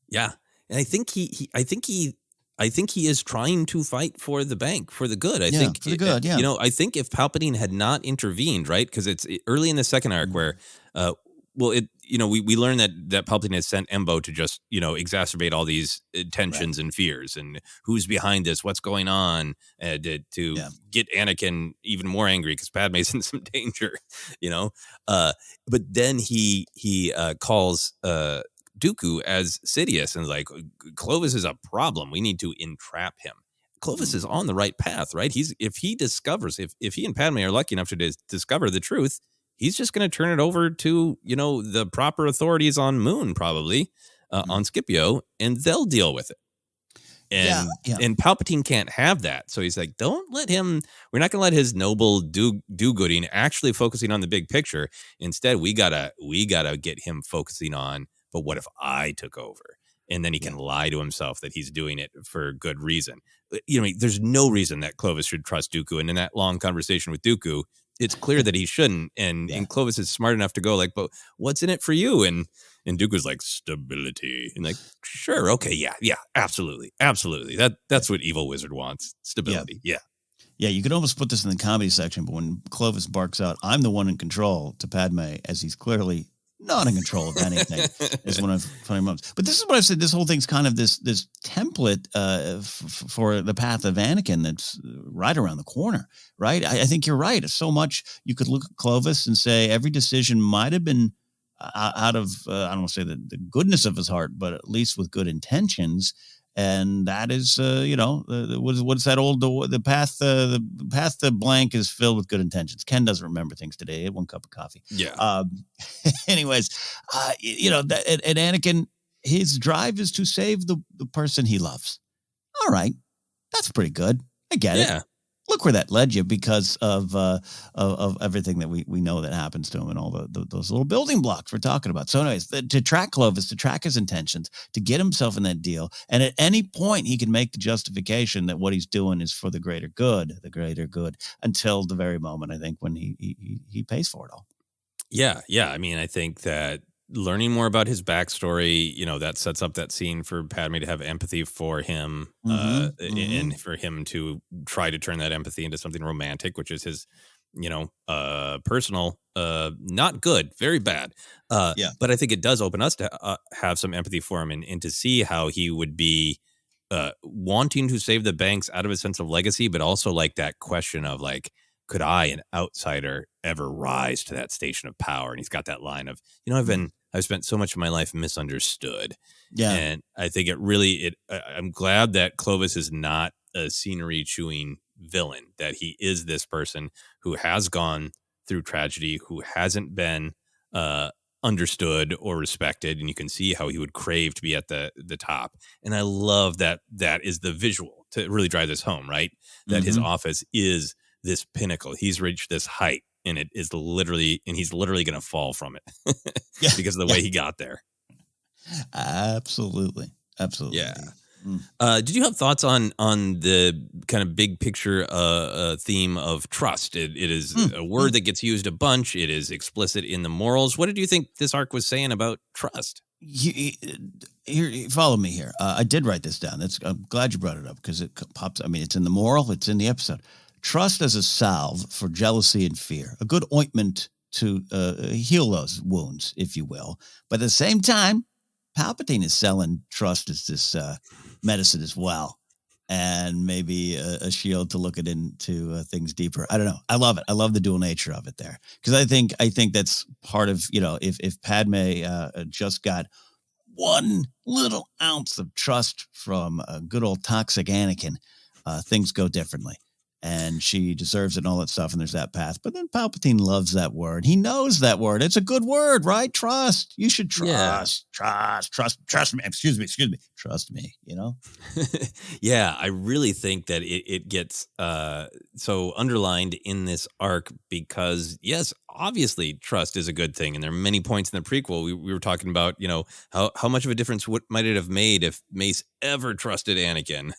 Yeah. And I think I think he is trying to fight for the bank, for the good. I think for the good. Yeah. I think if Palpatine had not intervened, right? Because it's early in the second arc where, we learned that Palpatine has sent Embo to just, exacerbate all these tensions and fears, and who's behind this, what's going on, to get Anakin even more angry because Padme's in some danger, But then he calls Dooku as Sidious and is like, Clovis is a problem. We need to entrap him. Clovis is on the right path, right? If he and Padme are lucky enough to discover the truth, he's just going to turn it over to, the proper authorities on Moon, probably on Scipio, and they'll deal with it. And Palpatine can't have that. So he's like, we're not going to let his noble do-gooding actually focusing on the big picture. Instead, we gotta get him focusing on, but what if I took over? And then he can lie to himself that he's doing it for good reason. There's no reason that Clovis should trust Dooku. And in that long conversation with Dooku, it's clear that he shouldn't. And Clovis is smart enough to go like, but what's in it for you? And Dooku's like, stability. And like, sure. Okay. Yeah, absolutely. Absolutely. That's what evil wizard wants. Stability. Yeah. Yeah. You could almost put this in the comedy section, but when Clovis barks out, I'm the one in control to Padme, as he's clearly not in control of anything, is one of funny moments. But this is what I've said. This whole thing's kind of this template for the path of Anakin that's right around the corner, right? I think you're right. It's so much you could look at Clovis and say every decision might have been out of, I don't want to say the goodness of his heart, but at least with good intentions. And that is, what's that old, the path to blank is filled with good intentions. Ken doesn't remember things today. One cup of coffee. Yeah. Anyways, and Anakin, his drive is to save the person he loves. All right. That's pretty good. I get it. Look where that led you because of everything that we know that happens to him and all those little building blocks we're talking about. So anyways, to track Clovis, to track his intentions, to get himself in that deal. And at any point he can make the justification that what he's doing is for the greater good until the very moment, I think, when he pays for it all. Yeah. I mean, I think that learning more about his backstory, that sets up that scene for Padme to have empathy for him, and for him to try to turn that empathy into something romantic, which is his, personal, not good, very bad. But I think it does open us to have some empathy for him and to see how he would be wanting to save the banks out of a sense of legacy, but also like that question of like, could I, an outsider, ever rise to that station of power? And he's got that line of, I've spent so much of my life misunderstood. Yeah. And I think I'm glad that Clovis is not a scenery chewing villain, that he is this person who has gone through tragedy, who hasn't been understood or respected. And you can see how he would crave to be at the top. And I love that is the visual to really drive this home, right? That his office is this pinnacle. He's reached this height, and he's literally going to fall from it because of the way he got there. Absolutely. Yeah. Did you have thoughts on the kind of big picture theme of trust? It is a word that gets used a bunch. It is explicit in the morals. What did you think this arc was saying about trust? Here, follow me here. I did write this down. I'm glad you brought it up because it pops. I mean, it's in the moral. It's in the episode. Trust as a salve for jealousy and fear, a good ointment to heal those wounds, if you will. But at the same time, Palpatine is selling trust as this medicine as well, and maybe a shield to look into things deeper. I don't know. I love it. I love the dual nature of it there, because I think that's part of, if Padme just got one little ounce of trust from good old toxic Anakin, things go differently. And she deserves it and all that stuff, and there's that path. But then Palpatine loves that word. He knows that word. It's a good word, right? Trust. You should trust me. Excuse me. Trust me, Yeah, I really think that it gets so underlined in this arc because, yes, obviously trust is a good thing. And there are many points in the prequel. We were talking about, how much of a difference might it have made if Mace ever trusted Anakin?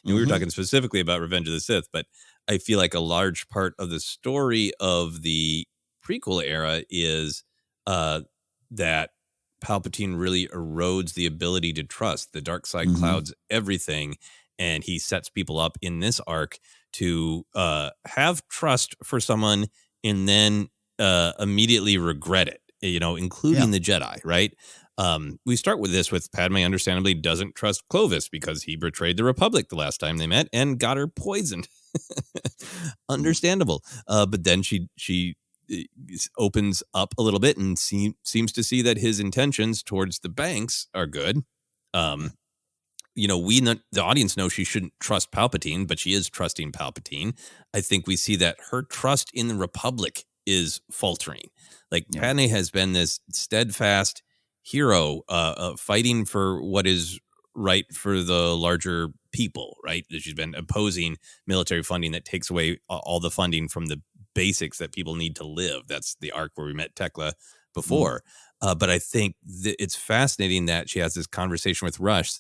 We were talking specifically about Revenge of the Sith, but I feel like a large part of the story of the prequel era is that Palpatine really erodes the ability to trust. The dark side clouds everything, and he sets people up in this arc to have trust for someone and then immediately regret it, including the Jedi, right? We start with this with Padme understandably doesn't trust Clovis because he betrayed the Republic the last time they met and got her poisoned. Understandable. But then she opens up a little bit and seems to see that his intentions towards the banks are good. The audience know she shouldn't trust Palpatine, but she is trusting Palpatine. I think we see that her trust in the Republic is faltering. Padme has been this steadfast hero, fighting for what is right for the larger people, right? She's been opposing military funding that takes away all the funding from the basics that people need to live. That's the arc where we met Tecla before. But I think it's fascinating that she has this conversation with Rush,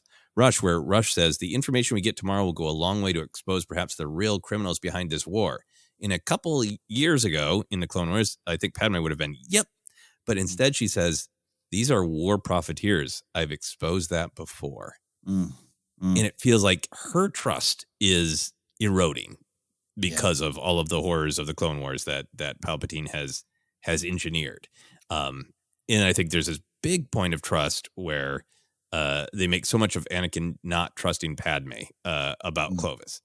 where Rush says, the information we get tomorrow will go a long way to expose perhaps the real criminals behind this war. In a couple years ago in the Clone Wars, I think Padme would have been, yep. But instead she says, these are war profiteers. I've exposed that before. And it feels like her trust is eroding because of all of the horrors of the Clone Wars that Palpatine has engineered. And I think there's this big point of trust where they make so much of Anakin not trusting Padme about Clovis.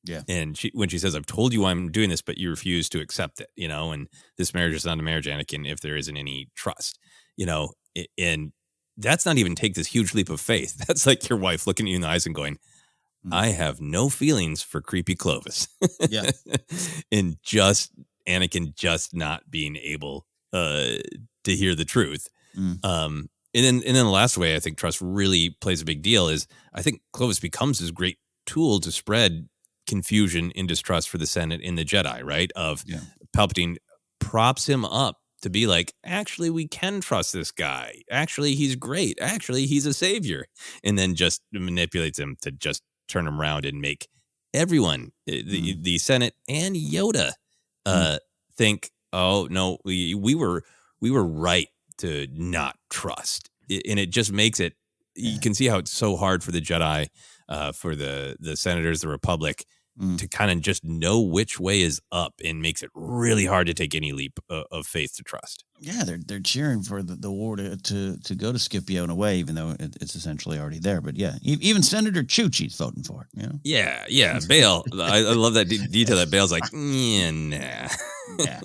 Yeah. And when she says, I've told you I'm doing this, but you refuse to accept it, and this marriage is not a marriage, Anakin, if there isn't any trust, and that's not even take this huge leap of faith. That's like your wife looking you in the eyes and going, I have no feelings for creepy Clovis. Yeah. And just Anakin just not being able to hear the truth. And And then the last way I think trust really plays a big deal is I think Clovis becomes this great tool to spread confusion and distrust for the Senate in the Jedi, right? Of Palpatine props him up to be like, actually, we can trust this guy. Actually, he's great. Actually, he's a savior. And then just manipulates him to just turn him around and make everyone, the Senate and Yoda, think, oh, no, we were right to not trust. And it just makes it, you can see how it's so hard for the Jedi, for the senators, the Republic, to kind of just know which way is up, and makes it really hard to take any leap of faith to trust. Yeah, they're cheering for the war to go to Scipio in a way, even though it's essentially already there. But yeah, even Senator Chuchi's voting for it. You know? Yeah. Bail. I love that detail that Bail's like, nah. Yeah.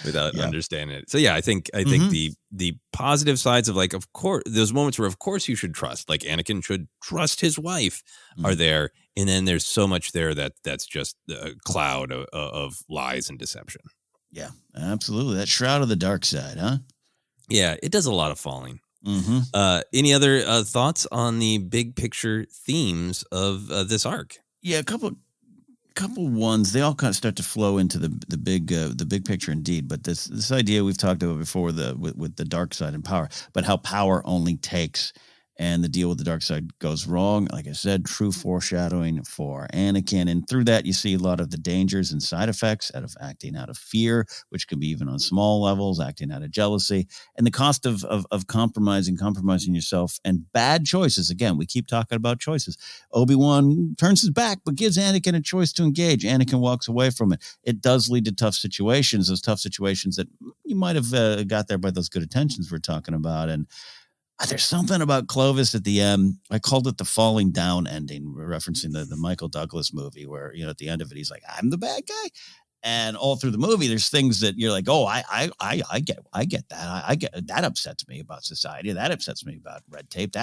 Without understanding it. So yeah, I think the positive sides of, like, of course, those moments where of course you should trust, like Anakin should trust his wife, are there, and then there's so much there that's just a cloud of lies and deception. Yeah, absolutely. That shroud of the dark side, huh? Yeah, it does a lot of falling. Any other thoughts on the big picture themes of this arc? Yeah, a couple ones. They all kind of start to flow into the big picture, indeed. But this idea we've talked about before, with the dark side and power, but how power only takes, and the deal with the dark side goes wrong. Like I said, true foreshadowing for Anakin, and through that you see a lot of the dangers and side effects out of acting out of fear, which can be even on small levels, acting out of jealousy, and the cost of compromising yourself, and bad choices. Again, we keep talking about choices. Obi-Wan turns his back, but gives Anakin a choice to engage. Anakin walks away from it. It does lead to tough situations, those tough situations that you might have got there by those good intentions we're talking about. And there's something about Clovis at the end. I called it the falling down ending, referencing the Michael Douglas movie, where, at the end of it, he's like, I'm the bad guy. And all through the movie, there's things that you're like, oh, I get that. I get that. Upsets me about society. That upsets me about red tape.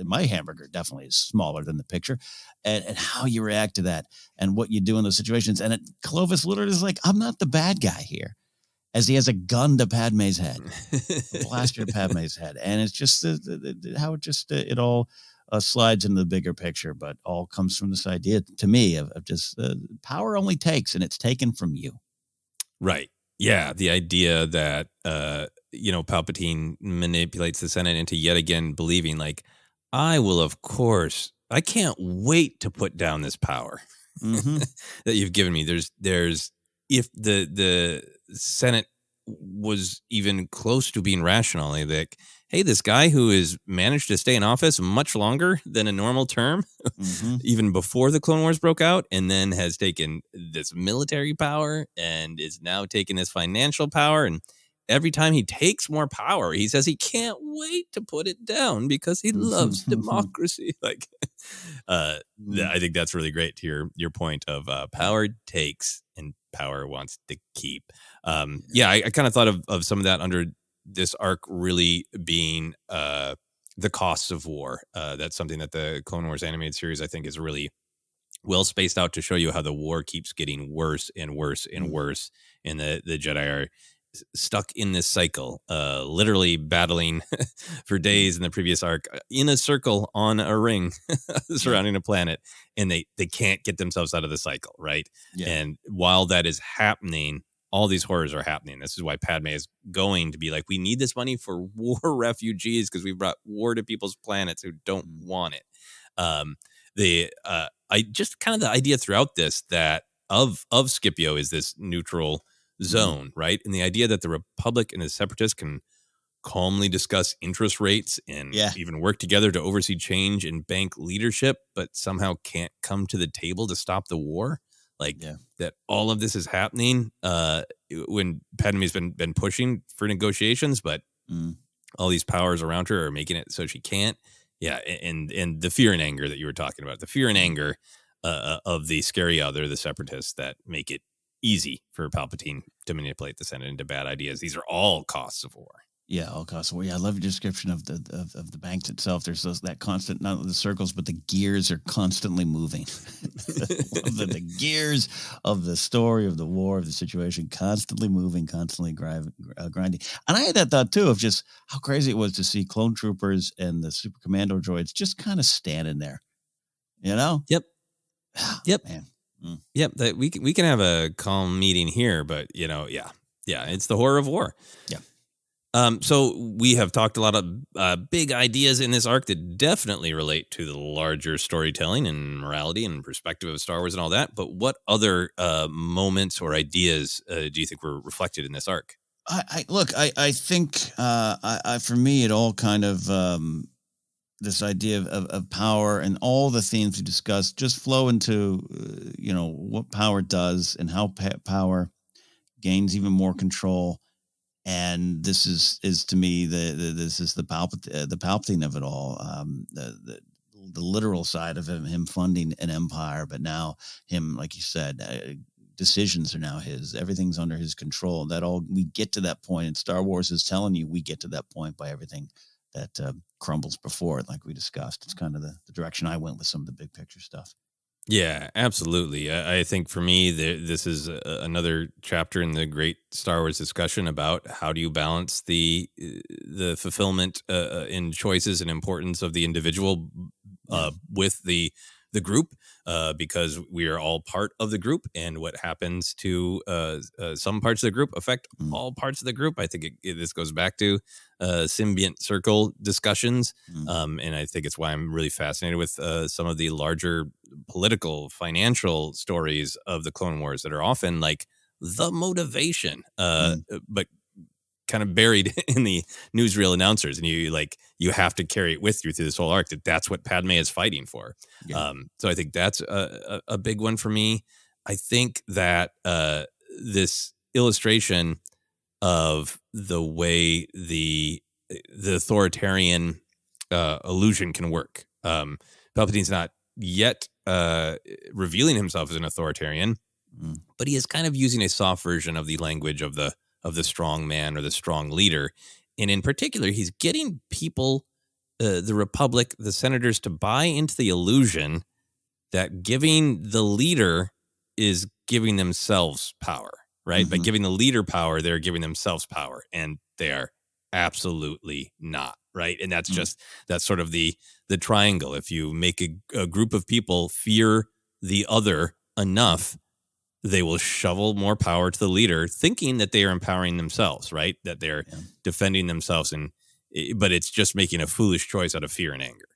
My hamburger definitely is smaller than the picture, and how you react to that, and what you do in those situations. And Clovis literally is like, I'm not the bad guy here, as he has a gun to Padme's head, a blaster to Padme's head. And it's just how it all slides into the bigger picture, but all comes from this idea, to me, of just power only takes, and it's taken from you. Right. Yeah. The idea that, Palpatine manipulates the Senate into yet again believing, like, I can't wait to put down this power that you've given me. There's if the Senate was even close to being rational, like, hey, this guy who has managed to stay in office much longer than a normal term, even before the Clone Wars broke out, and then has taken this military power and is now taking this financial power, and every time he takes more power, he says he can't wait to put it down because he loves democracy. Like, I think that's really great to your point of power takes and power wants to keep. I kind of thought of some of that under this arc really being the costs of war. That's something that the Clone Wars animated series, I think, is really well spaced out to show you how the war keeps getting worse and worse and worse, and the Jedi are stuck in this cycle, literally battling for days in the previous arc in a circle on a ring surrounding a planet, and they can't get themselves out of the cycle, right? And while that is happening, all these horrors are happening. This is why Padme is going to be like, we need this money for war refugees because we've brought war to people's planets who don't want it. I just kind of the idea throughout this that of Scipio is this neutral zone, right? And the idea that the Republic and the Separatists can calmly discuss interest rates and even work together to oversee change in bank leadership, but somehow can't come to the table to stop the war. Like that all of this is happening when Padme's been pushing for negotiations, but all these powers around her are making it so she can't. Yeah, and the fear and anger that you were talking about, the fear and anger of the scary other, the Separatists, that make it easy for Palpatine to manipulate the Senate into bad ideas. These are all costs of war. Yeah, all costs. Well, yeah, I love your description of the banks itself. There's that constant, not the circles, but the gears are constantly moving. the gears of the story, of the war, of the situation, constantly moving, constantly grinding. And I had that thought too of just how crazy it was to see clone troopers and the super commando droids just kind of standing there. You know? Yep. Yep. Man. Yep. That we can have a calm meeting here, but yeah, it's the horror of war. Yeah. So we have talked a lot of big ideas in this arc that definitely relate to the larger storytelling and morality and perspective of Star Wars and all that. But what other moments or ideas do you think were reflected in this arc? I think for me, it all kind of this idea of power and all the themes we discussed just flow into, what power does and how power gains even more control. And this is to me this is the Palpatine of it all, the literal side of him funding an empire, but now him, like you said, decisions are now his. Everything's under his control. That all we get to that point, and Star Wars is telling you we get to that point by everything that crumbles before it, like we discussed. It's kind of the direction I went with some of the big picture stuff. Yeah, absolutely. I think for me, this is another chapter in the great Star Wars discussion about how do you balance the fulfillment in choices and importance of the individual with the group, because we are all part of the group, and what happens to some parts of the group affect all parts of the group. I think this goes back to symbiont circle discussions, and I think it's why I'm really fascinated with some of the larger political, financial stories of the Clone Wars that are often like the motivation, but kind of buried in the newsreel announcers, and you have to carry it with you through this whole arc that's what Padme is fighting for. Yeah. So I think that's a big one for me. I think that this illustration of the way the authoritarian illusion can work. Palpatine's not yet revealing himself as an authoritarian, but he is kind of using a soft version of the language of the strong man or the strong leader. And in particular, he's getting people, the Republic, the senators, to buy into the illusion that giving the leader is giving themselves power, right? By giving the leader power, they're giving themselves power, and they are absolutely not, right? And that's that's sort of the triangle. If you make a group of people fear the other enough, they will shovel more power to the leader, thinking that they are empowering themselves, right? That they're defending themselves, but it's just making a foolish choice out of fear and anger.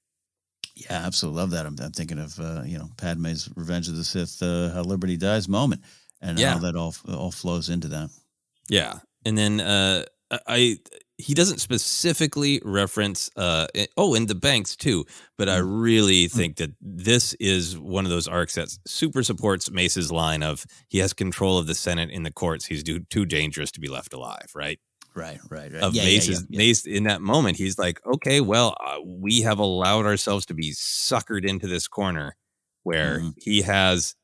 Yeah, absolutely love that. I'm thinking of Padme's Revenge of the Sith, how Liberty dies moment, and how that all flows into that. Yeah, and then he doesn't specifically reference and the banks too, but I really think that this is one of those arcs that super supports Mace's line of he has control of the Senate and the courts. He's too dangerous to be left alive, right? Right. Of Mace in that moment, he's like, okay, well, we have allowed ourselves to be suckered into this corner where he has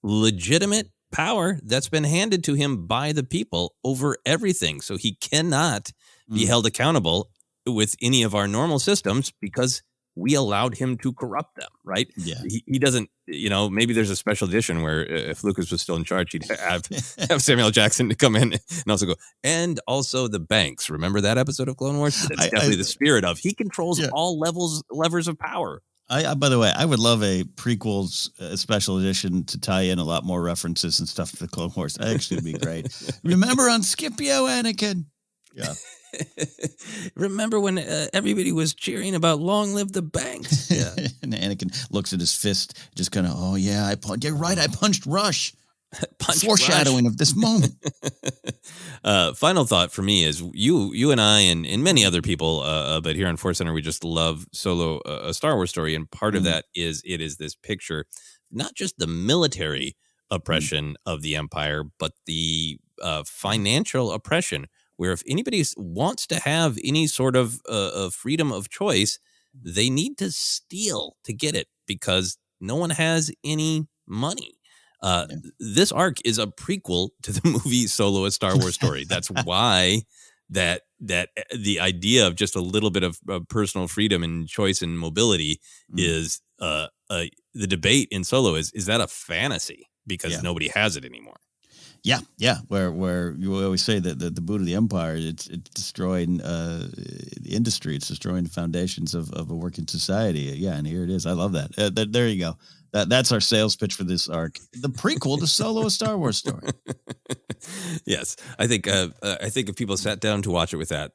legitimate power that's been handed to him by the people over everything. So he cannot be held accountable with any of our normal systems because we allowed him to corrupt them, right? Yeah. He doesn't, maybe there's a special edition where if Lucas was still in charge, he'd have Samuel Jackson to come in and also go, and also the banks. Remember that episode of Clone Wars? That's definitely the spirit of, he controls all levers of power. By the way, I would love a prequels special edition to tie in a lot more references and stuff to the Clone Wars. That actually would be great. Remember on Scipio, Anakin? Yeah. Remember when everybody was cheering about "Long live the banks"? Yeah. And Anakin looks at his fist, just kind of, "Oh yeah, you're right. I punched Rush." Foreshadowing of this moment. Final thought for me is you and I and many other people, but here on Force Center we just love Solo, a Star Wars story, and part of that is it is this picture, not just the military oppression of the Empire, but the financial oppression. Where if anybody wants to have any sort of freedom of choice, they need to steal to get it because no one has any money. This arc is a prequel to the movie Solo, a Star Wars story. That's why that the idea of just a little bit of personal freedom and choice and mobility is the debate in Solo is that a fantasy because nobody has it anymore. Yeah. Where you always say that the boot of the empire, it's destroying the industry, it's destroying the foundations of a working society. Yeah, and here it is. I love that. There you go. That's our sales pitch for this arc. The prequel to Solo, a Star Wars story. Yes, I think if people sat down to watch it with that,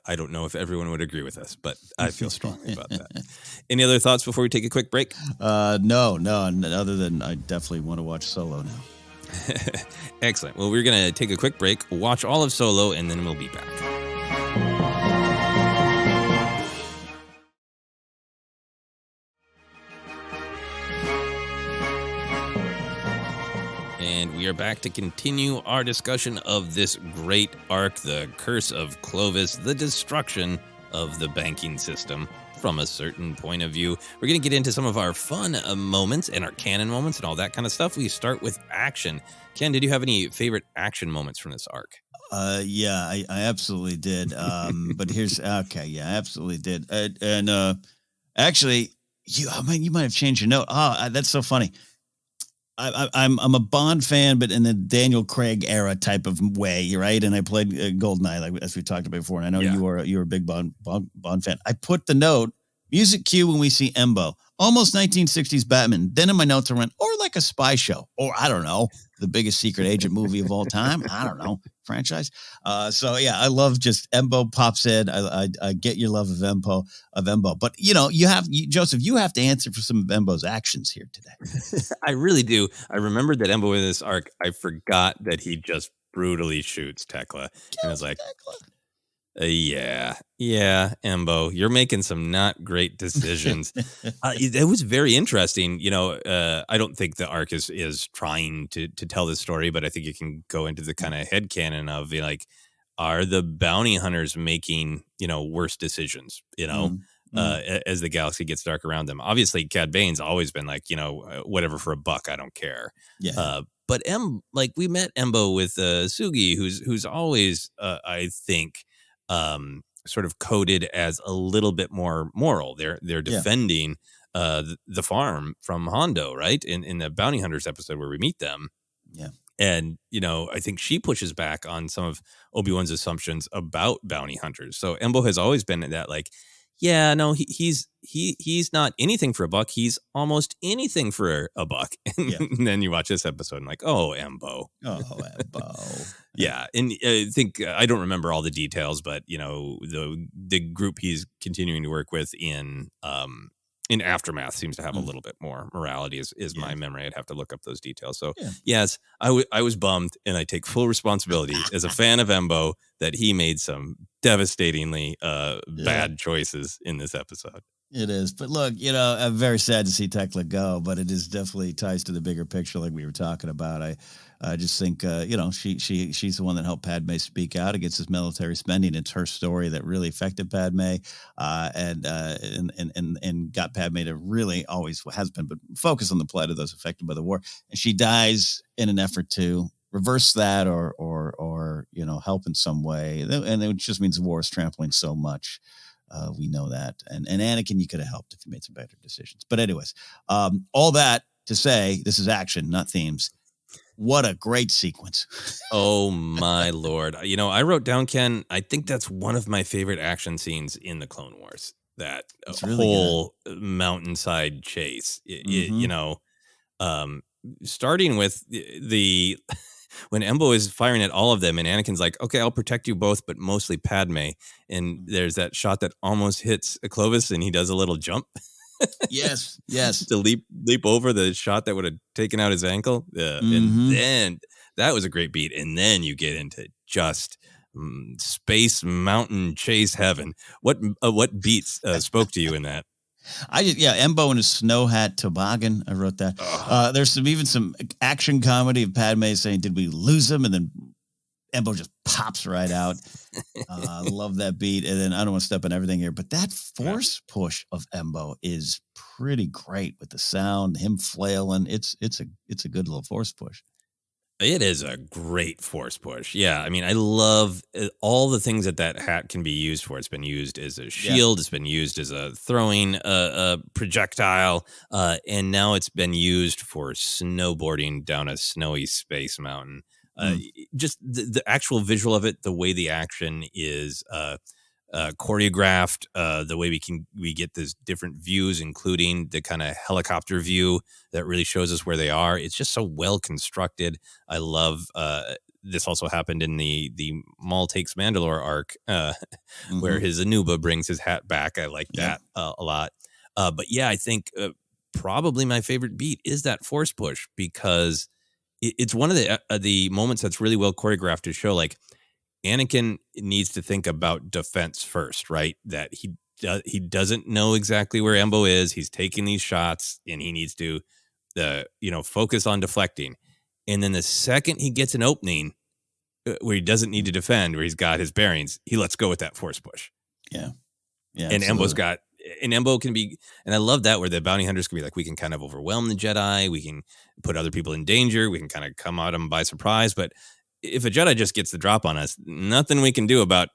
I don't know if everyone would agree with us, but I feel strongly about that. Any other thoughts before we take a quick break? No. Other than I definitely want to watch Solo now. Excellent. Well, we're going to take a quick break, watch all of Solo, and then we'll be back. And we are back to continue our discussion of this great arc, the Curse of Clovis, the destruction of the banking system from a certain point of view. We're going to get into some of our fun moments and our canon moments and all that kind of stuff. We start with action. Ken, did you have any favorite action moments from this arc? Yeah, I absolutely did. But here's okay. Yeah, I absolutely did. Actually, you might have changed your note. That's so funny. I'm a Bond fan, but in the Daniel Craig era type of way, right? And I played GoldenEye, like as we talked about before. And I know you were a big Bond fan. I put the note music cue when we see Embo, almost 1960s Batman. Then in my notes I went, or like a spy show, or I don't know, the biggest secret agent movie of all time. I don't know, franchise. So yeah, I love just Embo pops in. I get your love of Embo, but Joseph, you have to answer for some of Embo's actions here today. I really do. I remembered that Embo in this arc. I forgot that he just brutally shoots Tecla, and I was like, yeah, Embo, you're making some not great decisions. It was very interesting. I don't think the arc is trying to tell this story, but I think you can go into the kind of headcanon of like, are the bounty hunters making, worse decisions, as the galaxy gets dark around them? Obviously, Cad Bane's always been like, whatever for a buck, I don't care. Yeah. But we met Embo with Sugi, who's always, I think, sort of coded as a little bit more moral. They're defending the farm from Hondo, right? In the Bounty Hunters episode where we meet them. Yeah. And, I think she pushes back on some of Obi-Wan's assumptions about bounty hunters. So Embo has always been that like, yeah, no, he's not anything for a buck. He's almost anything for a buck. And then you watch this episode and like, oh, Embo. Yeah. And I think, I don't remember all the details, but, the group he's continuing to work with in Aftermath seems to have a little bit more morality is my memory. I'd have to look up those details. So yes, I was bummed, and I take full responsibility as a fan of Embo that he made some devastatingly bad choices in this episode. It is. But look, I'm very sad to see Tecla go, but it is definitely ties to the bigger picture like we were talking about. I just think, she's the one that helped Padme speak out against this military spending. It's her story that really affected Padme and got Padme to really always has been, but focus on the plight of those affected by the war. And she dies in an effort to reverse that or help in some way. And it just means the war is trampling so much. We know that. And Anakin, you could have helped if you made some better decisions. But anyways, all that to say, this is action, not themes. What a great sequence. Oh, my Lord. I wrote down, Ken, I think that's one of my favorite action scenes in the Clone Wars. That really whole mountainside chase, starting with the when Embo is firing at all of them and Anakin's like, okay, I'll protect you both, but mostly Padme. And there's that shot that almost hits Clovis and he does a little jump. Yes. To leap over the shot that would have taken out his ankle. And then that was a great beat. And then you get into just space mountain chase heaven. What beats spoke to you in that? Embo in his snow hat toboggan. I wrote that. There's some action comedy of Padme saying, "Did we lose him?" And then Embo just pops right out. I love that beat. And then I don't want to step on everything here, but that force push of Embo is pretty great with the sound, him flailing. It's a good little force push. It is a great force push. Yeah, I mean, I love all the things that hat can be used for. It's been used as a Yeah. shield. It's been used as a throwing a projectile, and now it's been used for snowboarding down a snowy space mountain. Just the actual visual of it, the way the action is choreographed, the way we get these different views, including the kind of helicopter view that really shows us where they are. It's just so well constructed. I love this also happened in the Maul takes Mandalore arc, where his Anuba brings his hat back. I like that a lot. But yeah, I think probably my favorite beat is that force push, because it's one of the moments that's really well choreographed to show like Anakin needs to think about defense first, right? That he doesn't know exactly where Embo is. He's taking these shots, and he needs to focus on deflecting. And then the second he gets an opening where he doesn't need to defend, where he's got his bearings, he lets go with that force push. Yeah. And Embo can be, and I love that, where the bounty hunters can be like, we can kind of overwhelm the Jedi, we can put other people in danger, we can kind of come at them by surprise. But if a Jedi just gets the drop on us, nothing we can do about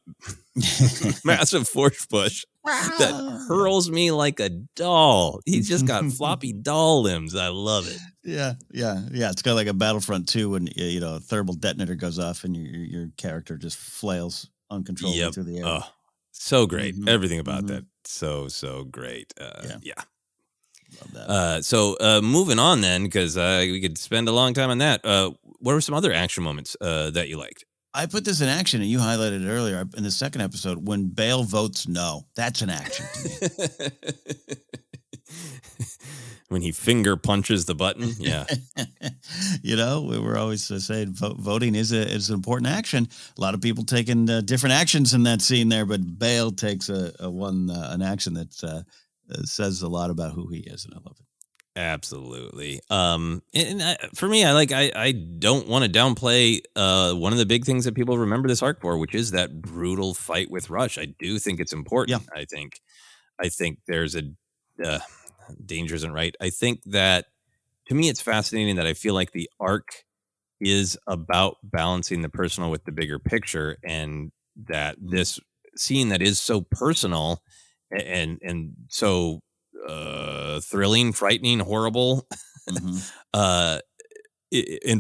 massive force push that hurls me like a doll. He's just got floppy doll limbs. I love it. Yeah. It's kind of like a Battlefront 2 when a thermal detonator goes off and your character just flails uncontrollably through the air. Oh, so great. Everything about that. So great. Yeah. Love that. So moving on then, because we could spend a long time on that. What were some other action moments that you liked? I put this in action, and you highlighted it earlier in the second episode, when Bail votes no. That's an action to me. When he finger punches the button. Yeah. We were always saying voting is an important action. A lot of people taking different actions in that scene there, but Bail takes an action that says a lot about who he is, and I love it. Absolutely. For me, I don't want to downplay one of the big things that people remember this arc for, which is that brutal fight with Rush. I do think it's important. Yeah. I think there's a danger isn't right. I think that, to me, it's fascinating that I feel like the arc is about balancing the personal with the bigger picture, and that this scene that is so personal and so thrilling, frightening, horrible, and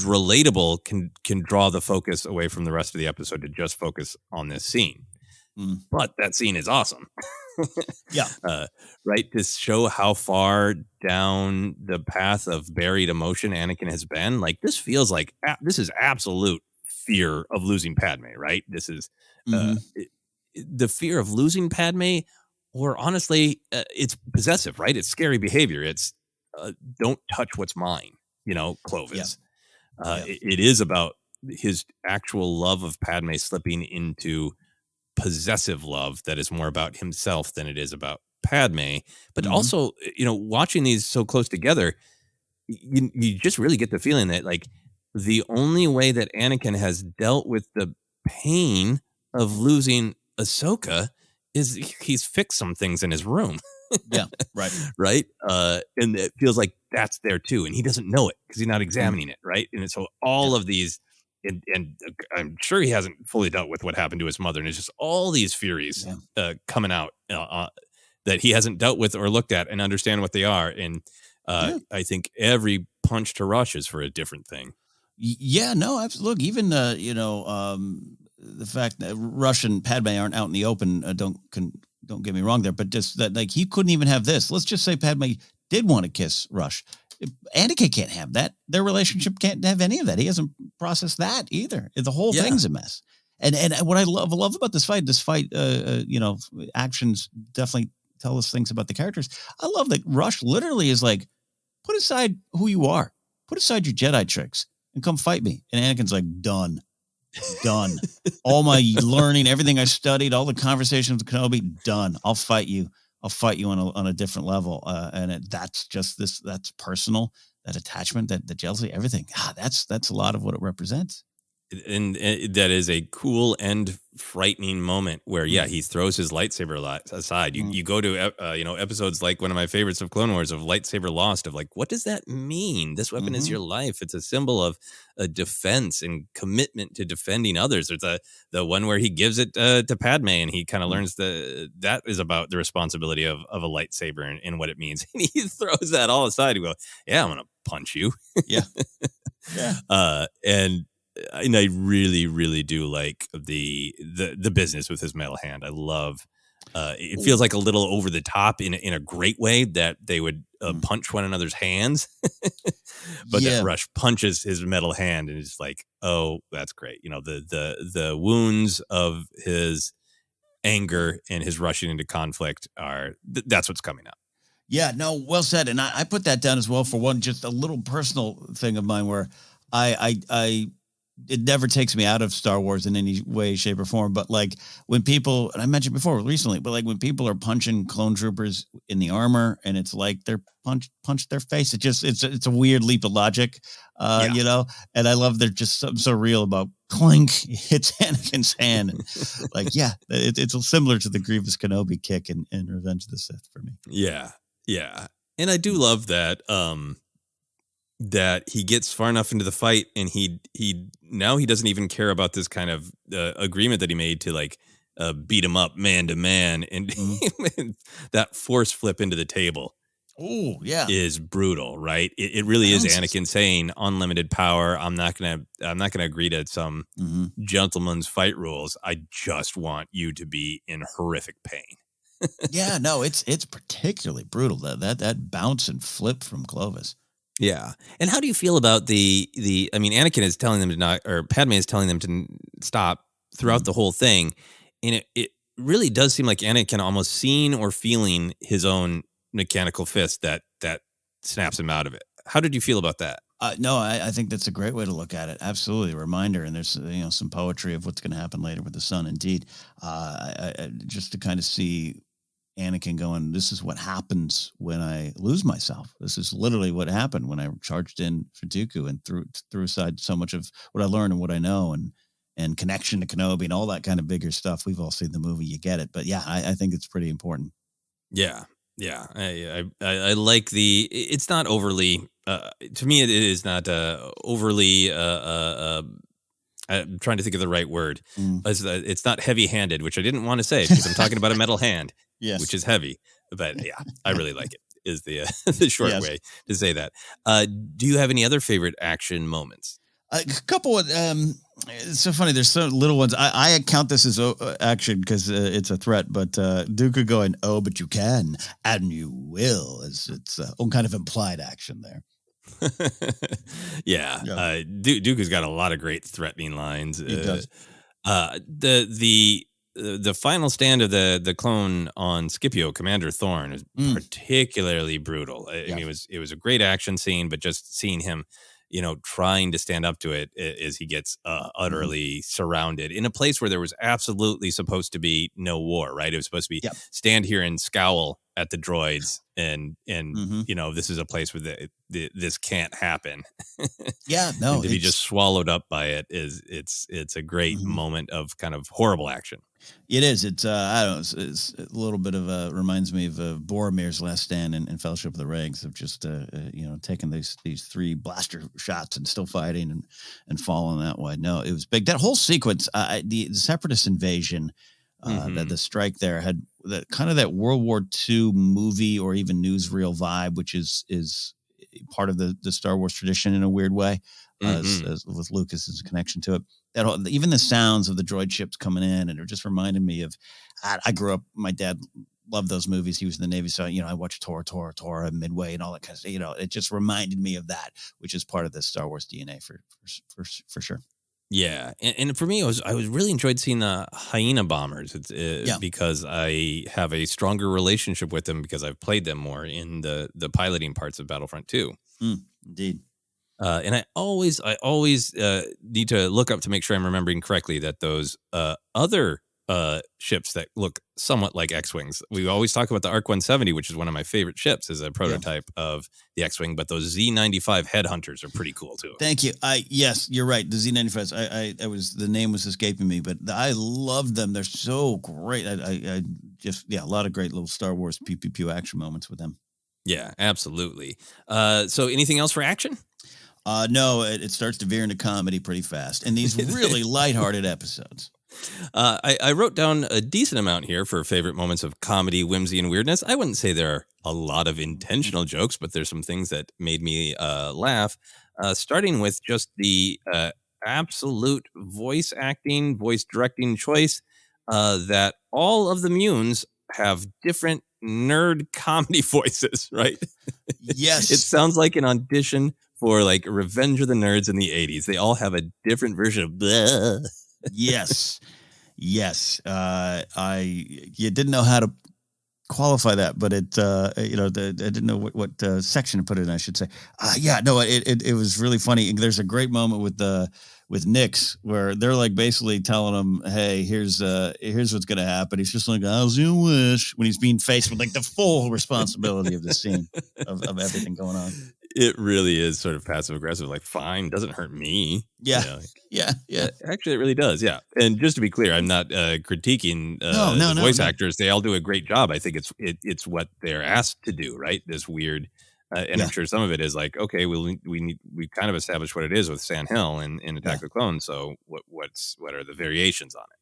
relatable can draw the focus away from the rest of the episode to just focus on this scene. But that scene is awesome. Yeah. Right. To show how far down the path of buried emotion Anakin has been. Like, this feels like this is absolute fear of losing Padme, right? This is the fear of losing Padme, or honestly, it's possessive, right? It's scary behavior. It's don't touch what's mine, Clovis. Yeah. It is about his actual love of Padme slipping into possessive love that is more about himself than it is about Padme. But also, watching these so close together, you just really get the feeling that, like, the only way that Anakin has dealt with the pain of losing Ahsoka is he's fixed some things in his room. Yeah, right. Right. And it feels like that's there too. And he doesn't know it because he's not examining it. Right. And so all of these, and I'm sure he hasn't fully dealt with what happened to his mother. And it's just all these furies coming out that he hasn't dealt with or looked at and understand what they are. And I think every punch to Rush is for a different thing. Yeah, no, look, even, the fact that Rush and Padme aren't out in the open, don't get me wrong there, but just that, like, he couldn't even have this. Let's just say Padme did want to kiss Rush. Anakin can't have that. Their relationship can't have any of that. He hasn't processed that either. The whole thing's a mess. And what I love about this fight, actions definitely tell us things about the characters. I love that Rush literally is like, put aside who you are, put aside your Jedi tricks, and come fight me. And Anakin's like, done. All my learning, everything I studied, all the conversations with Kenobi, done. I'll fight you on a different level. That's personal, that attachment, that jealousy, everything. That's a lot of what it represents. And that is a cool and frightening moment where, yeah, he throws his lightsaber aside. You go to, episodes like one of my favorites of Clone Wars of Lightsaber Lost, of like, what does that mean? This weapon is your life. It's a symbol of a defense and commitment to defending others. There's the one where he gives it to Padme, and he kind of learns that is about the responsibility of a lightsaber and what it means. And he throws that all aside. He goes, yeah, I'm going to punch you. Yeah. Yeah. And I really, really do like the business with his metal hand. I love. It feels like a little over the top in a great way that they would punch one another's hands, but that Rush punches his metal hand and it's like, oh, that's great. The wounds of his anger and his rushing into conflict that's what's coming up. Yeah, no, well said. And I put that down as well for one, just a little personal thing of mine where it never takes me out of Star Wars in any way, shape, or form. But like when people, and I mentioned before recently, but like when people are punching clone troopers in the armor, and it's like they're punch their face. It's a weird leap of logic, And I love they're just something so real about clink hits Anakin's hand. Like, it's similar to the Grievous Kenobi kick in Revenge of the Sith for me. Yeah, yeah, and I do love that. That he gets far enough into the fight and he doesn't even care about this kind of agreement that he made to like beat him up man to man, and that force flip into the table. Oh yeah, is brutal, right? It really is Anakin saying unlimited power. I'm not gonna agree to some gentleman's fight rules. I just want you to be in horrific pain. Yeah, no, it's particularly brutal. That bounce and flip from Clovis. Yeah. And how do you feel about Anakin is telling them to not, or Padme is telling them to stop throughout the whole thing. And it really does seem like Anakin almost seeing or feeling his own mechanical fist that snaps him out of it. How did you feel about that? No, I think that's a great way to look at it. Absolutely. A reminder. And there's, some poetry of what's going to happen later with the son. Indeed. Just to kind of see Anakin going, this is what happens when I lose myself. This is literally what happened when I charged in for Dooku and threw aside so much of what I learned and what I know and connection to Kenobi and all that kind of bigger stuff. We've all seen the movie, you get it. But yeah, I think it's pretty important. Yeah. Yeah. I like it's not overly, to me, it is not overly, I'm trying to think of the right word. It's not heavy-handed, which I didn't want to say because I'm talking about a metal hand, which is heavy. But yeah, I really like it. Is the short way to say that. Do you have any other favorite action moments? A couple of. It's so funny. There's so little ones. I count this as action because it's a threat. But Dooku going, "Oh, but you can and you will." It's kind of implied action there. Yeah. Dooku's got a lot of great threatening lines. He does. The final stand of the clone on Scipio, Commander Thorne, is particularly brutal. I mean, it was a great action scene, but just seeing him, trying to stand up to it as he gets utterly surrounded in a place where there was absolutely supposed to be no war, right? It was supposed to be stand here and scowl at the droids and this is a place where this can't happen. And to be just swallowed up by it it's a great moment of kind of horrible action. It is. It's I don't know. It's a little bit of reminds me of Boromir's last stand in Fellowship of the Rings of just taking these three blaster shots and still fighting and falling that way. No, it was big. That whole sequence, the Separatist invasion. That the strike there had that kind of that World War II movie or even newsreel vibe, which is part of the Star Wars tradition in a weird way, as with Lucas's connection to it. Even the sounds of the droid ships coming in, and it just reminded me of. I grew up. My dad loved those movies. He was in the Navy, so I watched Tora, Midway, and all that kind of stuff. It just reminded me of that, which is part of the Star Wars DNA for sure. Yeah, and for me, I was really enjoyed seeing the Hyena bombers. Because I have a stronger relationship with them because I've played them more in the piloting parts of Battlefront 2. Indeed. And I always need to look up to make sure I'm remembering correctly that those other ships that look somewhat like X-Wings. We always talk about the ARC 170, which is one of my favorite ships as a prototype of the X-Wing, but those Z95 headhunters are pretty cool too. Thank you. Yes, you're right. The Z95s. The name was escaping me, but I love them. They're so great. I just a lot of great little Star Wars pew pew pew action moments with them. Yeah, absolutely. So anything else for action? No, it starts to veer into comedy pretty fast, and these really lighthearted episodes. I wrote down a decent amount here for favorite moments of comedy, whimsy, and weirdness. I wouldn't say there are a lot of intentional jokes, but there's some things that made me laugh, starting with just the absolute voice acting, voice directing choice that all of the Munes have different nerd comedy voices, right? Yes. It sounds like an audition for like Revenge of the Nerds in the 80s. They all have a different version of blah. Yes. You didn't know how to qualify that, but it I didn't know what section to put it in, I should say. It was really funny. There's a great moment with Nix where they're like basically telling him, hey, here's what's gonna happen. He's just like, how's your wish, when he's being faced with like the full responsibility of the scene of everything going on. It really is sort of passive aggressive, like, fine, doesn't hurt me. Yeah. Yeah. Actually, it really does. Yeah. And just to be clear, I'm not critiquing the voice actors. They all do a great job. I think it's what they're asked to do, right? This weird, and I'm sure some of it is like, okay, we kind of established what it is with Sand Hill in Attack of the Clones. So what are the variations on it?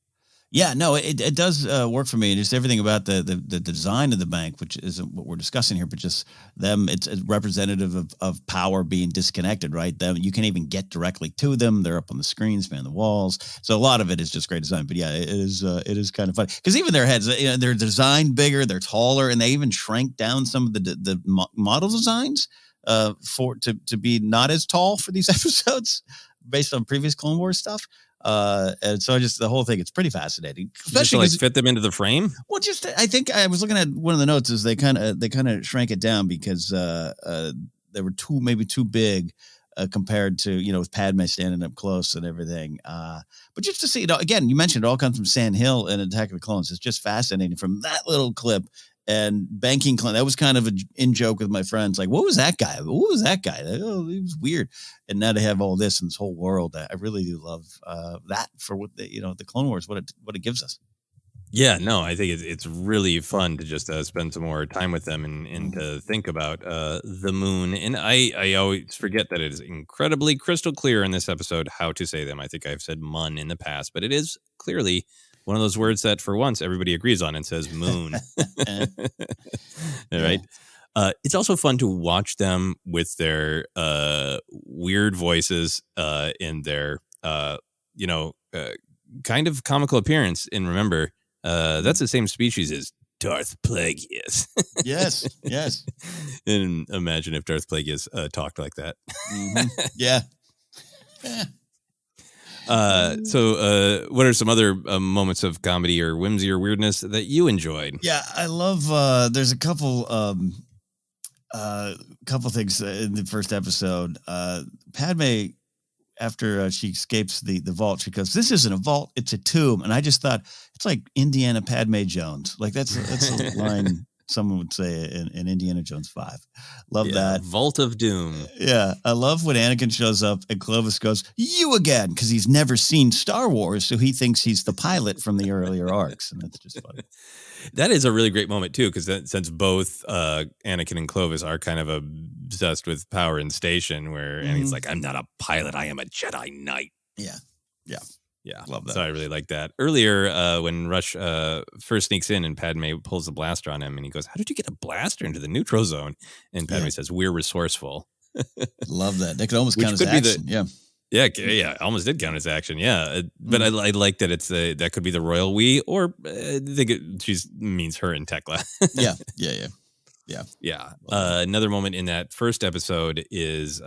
Yeah, no, it does work for me. Just everything about the design of the bank, which isn't what we're discussing here, but just them. It's representative of power being disconnected, right? Them, you can't even get directly to them. They're up on the screen, span the walls. So a lot of it is just great design. But yeah, it is kind of funny because even their heads, they're designed bigger, they're taller, and they even shrank down some of the model designs to be not as tall for these episodes based on previous Clone Wars stuff. And so just the whole thing, it's pretty fascinating, especially just to, like, fit them into the frame. Well, just, I think I was looking at one of the notes is they kind of shrank it down because they were maybe too big compared to, with Padme standing up close and everything. But just to see, again, you mentioned it all comes from Sand Hill and Attack of the Clones. It's just fascinating from that little clip. And banking Clone, that was kind of an in joke with my friends. Like, what was that guy? What was that guy? Oh, he was weird. And now to have all this in this whole world, I really do love that for what the Clone Wars, what it gives us. Yeah, no, I think it's really fun to just spend some more time with them and to think about the moon. And I always forget that it is incredibly crystal clear in this episode how to say them. I think I've said mun in the past, but it is clearly one of those words that for once everybody agrees on and says moon. All right. It's also fun to watch them with their weird voices in their kind of comical appearance. And remember, that's the same species as Darth Plagueis. Yes. And imagine if Darth Plagueis talked like that. Mm-hmm. Yeah. So what are some other moments of comedy or whimsy or weirdness that you enjoyed? Yeah, I love there's a couple things in the first episode. Padme, after she escapes the vault, she goes, "This isn't a vault, it's a tomb." And I just thought it's like Indiana Padme Jones. Like that's a line someone would say in Indiana Jones 5. Love that. Vault of Doom. Yeah. I love when Anakin shows up and Clovis goes, "You again," because he's never seen Star Wars, so he thinks he's the pilot from the earlier arcs. And that's just funny. That is a really great moment, too, because since both Anakin and Clovis are kind of obsessed with power and station, where Anakin's like, "I'm not a pilot, I am a Jedi Knight." Yeah. Love that. So I really like that. Earlier, when Rush first sneaks in and Padme pulls the blaster on him, and he goes, "How did you get a blaster into the neutral zone?" And Padme says, "We're resourceful." Love that. That could almost count as action. Yeah, almost did count as action. Yeah, but I like that it's that could be the royal we, or I think she means her and Tecla. Yeah. Another moment in that first episode is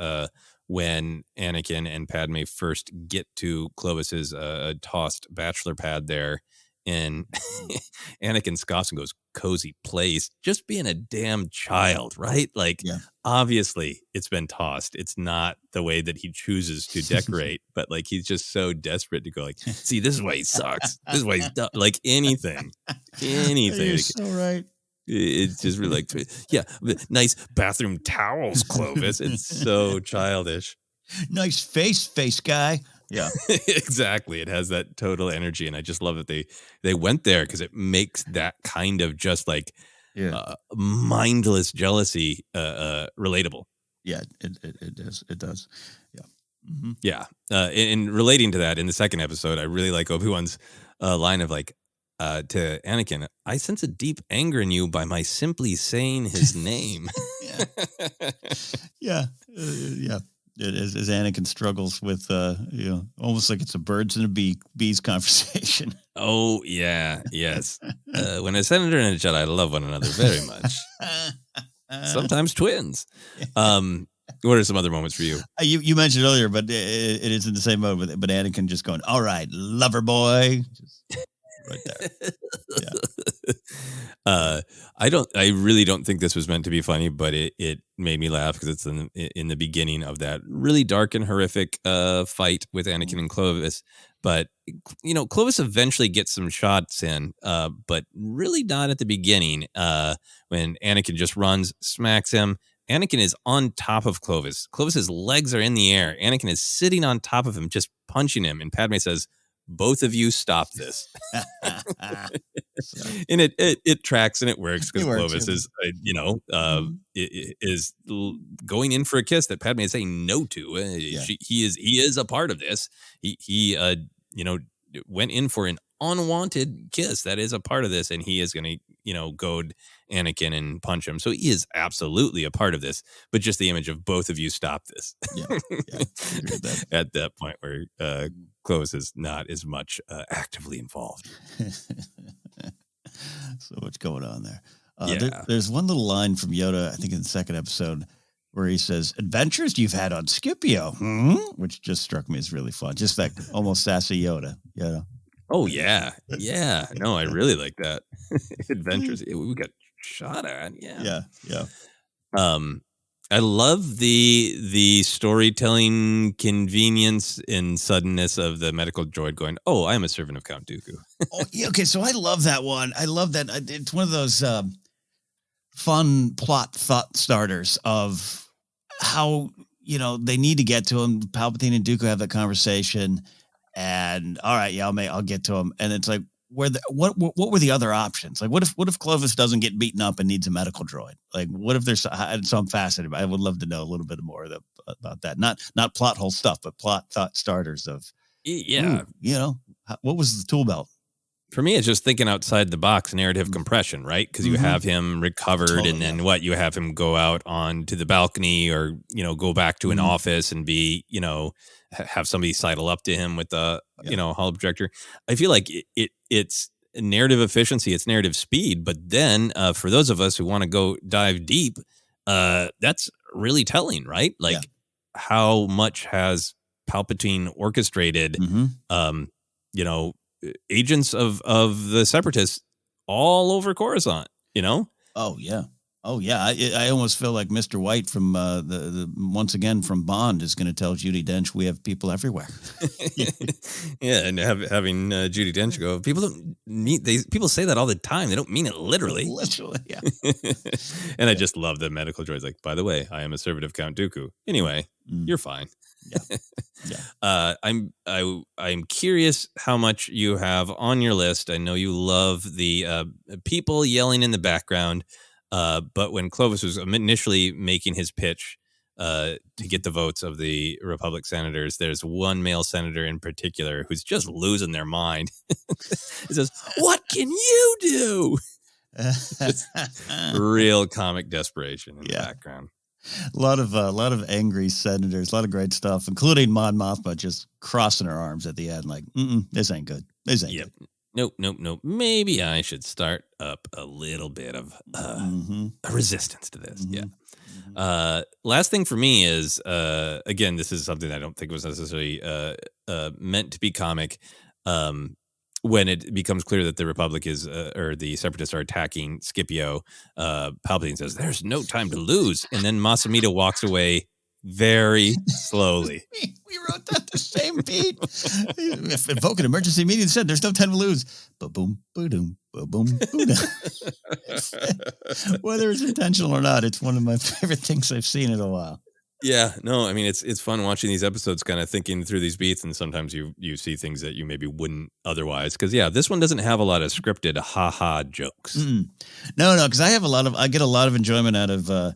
when Anakin and Padme first get to Clovis's tossed bachelor pad there, And Anakin scoffs and goes, "Cozy place, just being a damn child, right?" Like, Yeah. obviously it's been tossed. It's not the way that he chooses to decorate, but like, he's just so desperate to go like, "See, this is why he sucks. This is why he's dumb." Like anything. You're Like, so right. it's just really like, yeah, nice bathroom towels, Clovis. It's so childish. Nice face guy. Yeah. Exactly. It has that total energy, and I just love that they went there because it makes that kind of just like mindless jealousy relatable. Yeah, it does. It does. Yeah. Mm-hmm. Yeah. In relating to that, in the second episode, I really like Obi-Wan's line of like, to Anakin, "I sense a deep anger in you by my simply saying his name." Yeah. Yeah. As Anakin struggles with, almost like it's a birds and bees conversation. Oh, yeah. Yes. When a senator and a Jedi love one another very much. Sometimes twins. What are some other moments for you? You mentioned earlier, but it is in the same mode. But Anakin just going, "All right, lover boy," just right there. Yeah. I really don't think this was meant to be funny, but it made me laugh because it's in the beginning of that really dark and horrific fight with Anakin and Clovis. But Clovis eventually gets some shots in, but really not at the beginning. When Anakin just runs, smacks him. Anakin is on top of Clovis. Clovis's legs are in the air. Anakin is sitting on top of him, just punching him. And Padme says, "Both of you stop this." And it tracks and it works because Clovis is, is going in for a kiss that Padme is saying no to. He is a part of this. He went in for an unwanted kiss that is a part of this, and he is going to goad Anakin and punch him. So he is absolutely a part of this, but just the image of "both of you stop this." At that point where Clovis is not as much actively involved. So much going on there. There's one little line from Yoda, I think in the second episode, where he says, "Adventures you've had on Scipio," which just struck me as really fun. Just like almost sassy Yoda. Oh, yeah. Yeah. No, I really like that. Adventures. We got shot at. Yeah. Yeah. I love the storytelling convenience and suddenness of the medical droid going, "Oh, I am a servant of Count Dooku." Oh, yeah, okay, so I love that one. I love that. It's one of those fun plot thought starters of how, they need to get to him. Palpatine and Dooku have that conversation, and all right, yeah, I'll get to him. And it's like, what were the other options? Like, what if Clovis doesn't get beaten up and needs a medical droid? Like, what if there's? So I'm fascinated. I would love to know a little bit more about that. Not plot hole stuff, but plot thought starters of. Yeah, what was the tool belt? For me, it's just thinking outside the box narrative compression, right? Because you have him recovered, and then you have him go out onto the balcony or, go back to an office and be, have somebody sidle up to him with the, holo projector. I feel like it's narrative efficiency, it's narrative speed. But then for those of us who want to go dive deep, that's really telling, right? Like how much has Palpatine orchestrated, agents of the Separatists all over Coruscant, Oh yeah. I almost feel like Mr. White from the once again from Bond is going to tell Judi Dench we have people everywhere. Yeah, and having Judi Dench go, people say that all the time. They don't mean it literally. Literally, yeah. And I just love the medical droids. Like, by the way, I am a servant of Count Dooku. Anyway, you're fine. Yeah. I'm curious how much you have on your list. I know you love the people yelling in the background, but when Clovis was initially making his pitch to get the votes of the Republic senators, there's one male senator in particular who's just losing their mind. He says, "What can you do?" Just real comic desperation in the background. A lot of angry senators, a lot of great stuff, including Mon Mothma just crossing her arms at the end, like, this ain't good. This ain't good. Nope. Maybe I should start up a little bit of a resistance to this. Yeah. Last thing for me is, again, this is something I don't think was necessarily meant to be comic. when it becomes clear that the Republic is or the Separatists are attacking Scipio, Palpatine says, "There's no time to lose," and then Masamita walks away very slowly. We wrote that the same beat. If invoke an emergency meeting, said there's no time to lose. Ba-boom, ba-doom, ba-boom, ba-doom. Whether it's intentional or not, it's one of my favorite things I've seen in a while. Yeah, no, I mean it's fun watching these episodes, kind of thinking through these beats, and sometimes you see things that you maybe wouldn't otherwise. Because this one doesn't have a lot of scripted ha-ha jokes. No, because I get a lot of enjoyment out of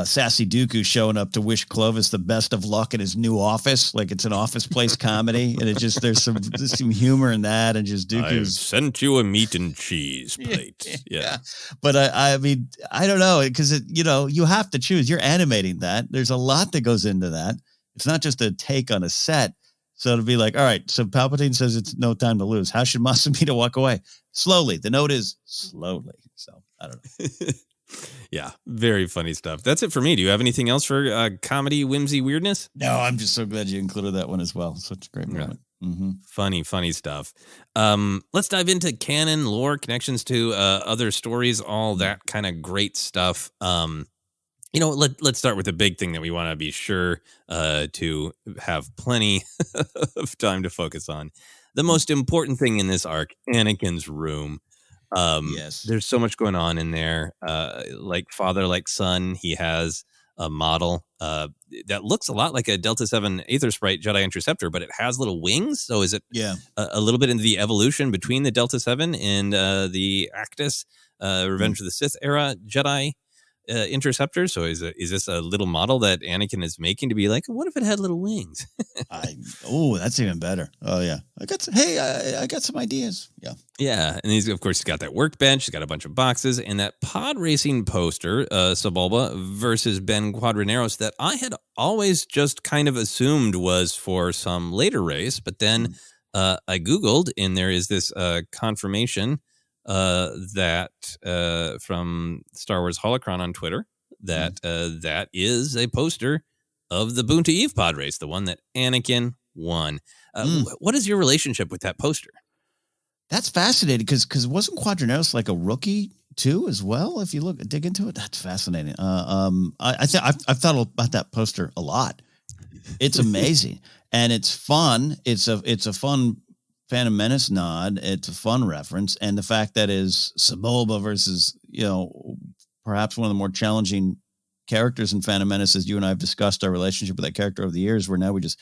Sassy Dooku showing up to wish Clovis the best of luck in his new office, like it's an office place comedy, and there's some humor in that, and just Dooku's I've sent you a meat and cheese plate. Yeah. But I mean, I don't know, because you have to choose. You're animating that. There's a lot that goes into that. It's not just a take on a set. So to be like, all right, so Palpatine says it's no time to lose. How should Masamita walk away? Slowly. The note is slowly. So I don't know. Yeah, very funny stuff. That's it for me. Do you have anything else for comedy, whimsy, weirdness? No, I'm just so glad you included that one as well. Such a great moment. Yeah. Funny stuff. Let's dive into canon, lore, connections to other stories, all that kind of great stuff. Let's start with the big thing that we want to be sure to have plenty of time to focus on. The most important thing in this arc, Anakin's room. Yes. There's so much going on in there. Like father, like son, he has a model that looks a lot like a Delta 7 Aether Sprite Jedi Interceptor, but it has little wings. So is it a little bit into the evolution between the Delta 7 and the Actus Revenge of the Sith era Jedi Interceptor? So is this a little model that Anakin is making to be like, what if it had little wings? That's even better. Oh yeah, I got some ideas. Yeah, and he's got that workbench. He's got a bunch of boxes and that pod racing poster, Sebulba versus Ben Quadraneros, that I had always just kind of assumed was for some later race, but then I googled, and there is this confirmation that from Star Wars Holocron on Twitter that that is a poster of the Boonta Eve pod race, the one that Anakin won. What is your relationship with that poster? That's fascinating because wasn't Quadraneros like a rookie too as well? If you dig into it, that's fascinating. I've thought about that poster a lot. It's amazing and it's fun. It's a fun Phantom Menace nod. It's a fun reference, and the fact that is Sebulba versus perhaps one of the more challenging characters in Phantom Menace, as you and I have discussed our relationship with that character over the years, where now we just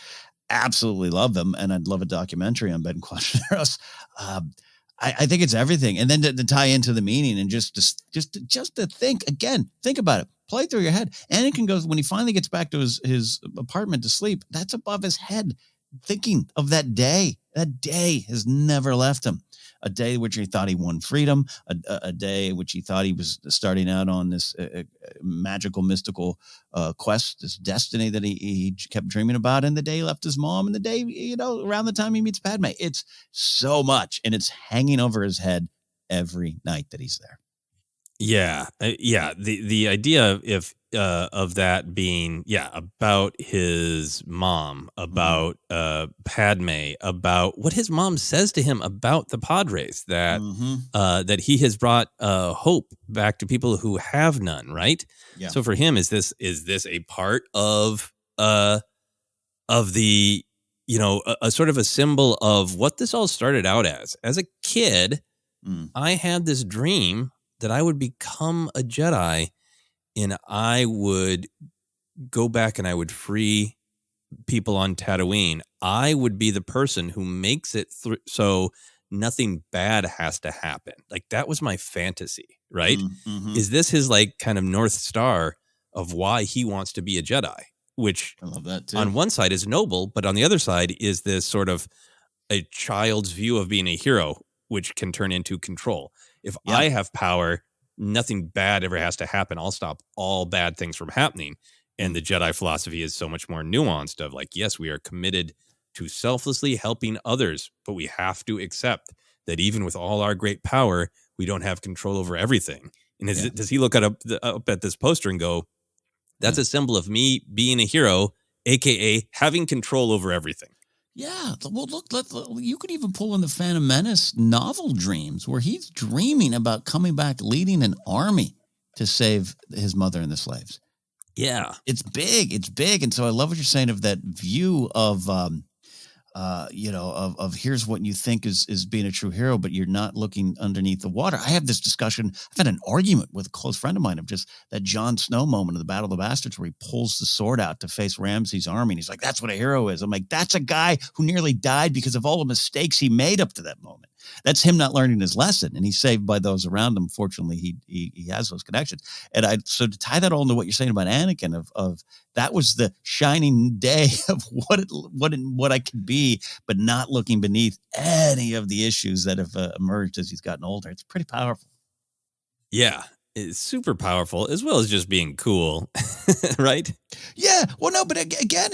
absolutely love them, and I'd love a documentary on Ben Quadraneros. I think it's everything, and then to tie into the meaning and just to think about it, play through your head. Anakin goes when he finally gets back to his apartment to sleep. That's above his head, thinking of that day. That day has never left him. A day which he thought he won freedom, a day which he thought he was starting out on this magical, mystical quest, this destiny that he kept dreaming about, and the day he left his mom, and the day, around the time he meets Padme. It's so much, and it's hanging over his head every night that he's there. Yeah. The idea of that being, about his mom, about Padme, about what his mom says to him about the pod race, that that he has brought hope back to people who have none, right? Yeah. So for him, is this a part of the, a sort of a symbol of what this all started out as? As a kid, I had this dream that I would become a Jedi and I would go back and I would free people on Tatooine. I would be the person who makes it through so nothing bad has to happen. Like, that was my fantasy, right? Is this his kind of North Star of why he wants to be a Jedi? Which I love that too. On one side is noble, but on the other side is this sort of a child's view of being a hero, which can turn into control. If I have power, nothing bad ever has to happen. I'll stop all bad things from happening. And the Jedi philosophy is so much more nuanced of yes, we are committed to selflessly helping others, but we have to accept that even with all our great power, we don't have control over everything. And does he look up at this poster and go, that's a symbol of me being a hero, AKA having control over everything? Yeah, well, look, you could even pull in the Phantom Menace novel dreams, where he's dreaming about coming back, leading an army to save his mother and the slaves. Yeah. It's big, and so I love what you're saying of that view of, of here's what you think is being a true hero, but you're not looking underneath the water. I have this discussion. I've had an argument with a close friend of mine of just that Jon Snow moment of the Battle of the Bastards where he pulls the sword out to face Ramsay's army. And he's like, that's what a hero is. I'm like, that's a guy who nearly died because of all the mistakes he made up to that moment. That's him not learning his lesson, and he's saved by those around him. Fortunately, he has those connections. And so to tie that all into what you're saying about Anakin of that was the shining day of what I can be, but not looking beneath any of the issues that have emerged as he's gotten older. It's pretty powerful. Yeah. It's super powerful, as well as just being cool, right? Yeah. Well, no, but again,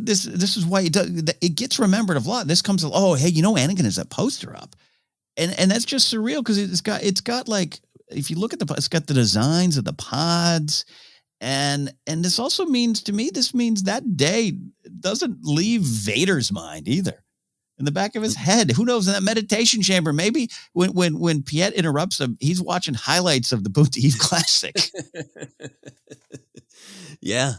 this is why it gets remembered a lot. This comes, oh, hey, Anakin has that poster up, and that's just surreal because it's got like, if you look at it's got the designs of the pods, and this also means to me, this means that day doesn't leave Vader's mind either. In the back of his head, who knows? In that meditation chamber, maybe when Piet interrupts him, he's watching highlights of the Boot Eve Classic. Yeah,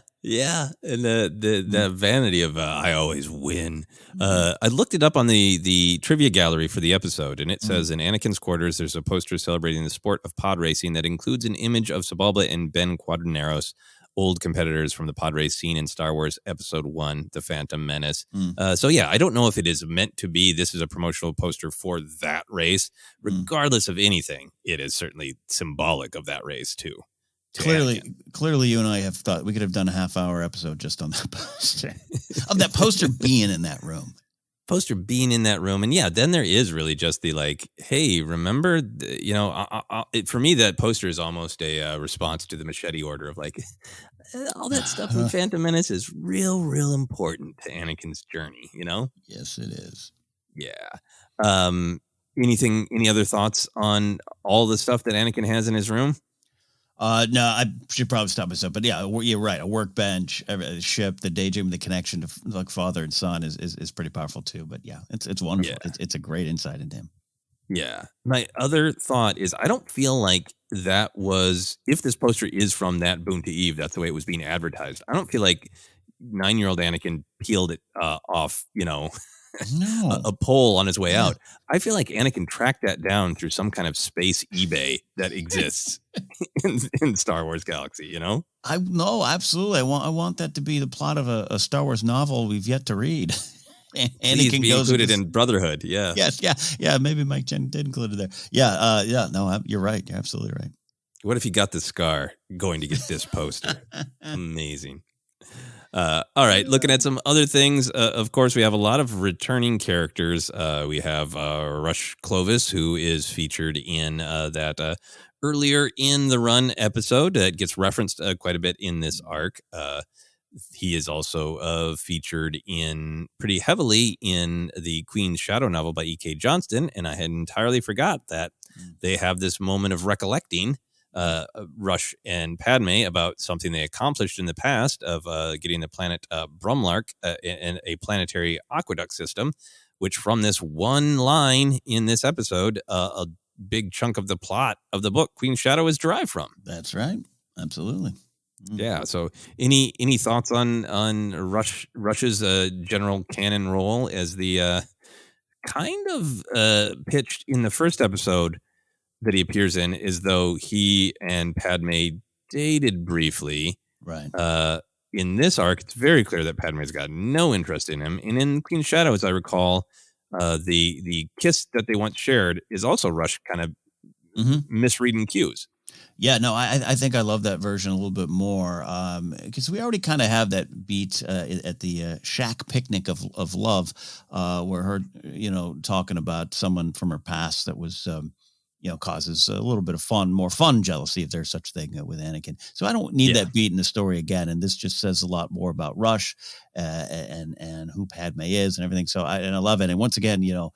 and the vanity of I always win. I looked it up on the trivia gallery for the episode, and it says in Anakin's quarters, there's a poster celebrating the sport of pod racing that includes an image of Sebulba and Ben Quadraneros, old competitors from the pod race scene in Star Wars Episode 1, The Phantom Menace. So yeah, I don't know if it is meant to be, this is a promotional poster for that race. Regardless of anything, it is certainly symbolic of that race too. Clearly, you and I have thought we could have done a half-hour episode just on that poster. Of that poster being in that room. And yeah, then there is really just the like, hey, remember, for me, that poster is almost a response to the Machete Order of like, all that stuff in Phantom Menace is real important to Anakin's journey, Yes, it is. Yeah. Any other thoughts on all the stuff that Anakin has in his room? No, I should probably stop myself. But yeah, you're right. A workbench, a ship, the daydream, the connection to like father and son is pretty powerful too. But yeah, it's wonderful. Yeah. It's a great insight into him. Yeah. My other thought is I don't feel like that was, if this poster is from that Boon to Eve, that's the way it was being advertised. I don't feel like 9-year-old Anakin peeled it off, a pole on his way out. I feel like Anakin tracked that down through some kind of space eBay that exists in Star Wars Galaxy, I know, absolutely. I want that to be the plot of a Star Wars novel we've yet to read. Anakin be included in Brotherhood. Yeah. Yes. Yeah. Maybe Mike Chen did include it there. Yeah. No, you're right. You're absolutely right. What if he got the scar going to get this poster? Amazing. All right, looking at some other things. Of course, we have a lot of returning characters. We have Rush Clovis, who is featured in that earlier in the run episode. It gets referenced quite a bit in this arc. He is also featured in pretty heavily in the Queen's Shadow novel by E.K. Johnston, and I had entirely forgot that they have this moment of recollecting Rush and Padme about something they accomplished in the past of getting the planet Brumlark in a planetary aqueduct system, which from this one line in this episode, a big chunk of the plot of the book Queen's Shadow is derived from. That's right. Absolutely. Yeah. So any thoughts on Rush's general canon role as the kind of pitched in the first episode that he appears in as though he and Padme dated briefly. Right. In this arc, it's very clear that Padme's got no interest in him. And in Queen's Shadow, as I recall, the kiss that they once shared is also Rush kind of misreading cues. Yeah, no, I think I love that version a little bit more because we already kind of have that beat at the shack picnic of love where her, talking about someone from her past that was, causes a little bit of more fun jealousy, if there's such thing with Anakin. So I don't need that beat in the story again. And this just says a lot more about Rush and who Padme is and everything. So I love it. And once again, one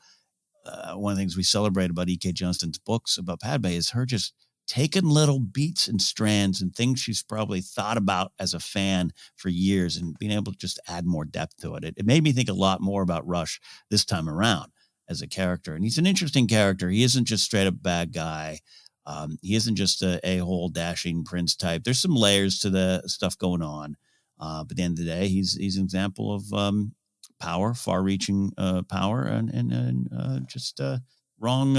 of the things we celebrate about E.K. Johnston's books about Padme is her just taken little beats and strands and things she's probably thought about as a fan for years and being able to just add more depth to it. It made me think a lot more about Rush this time around as a character. And he's an interesting character. He isn't just straight up bad guy. He isn't just a hole dashing prince type. There's some layers to the stuff going on. But at the end of the day, he's an example of power, far-reaching power, and just wrong,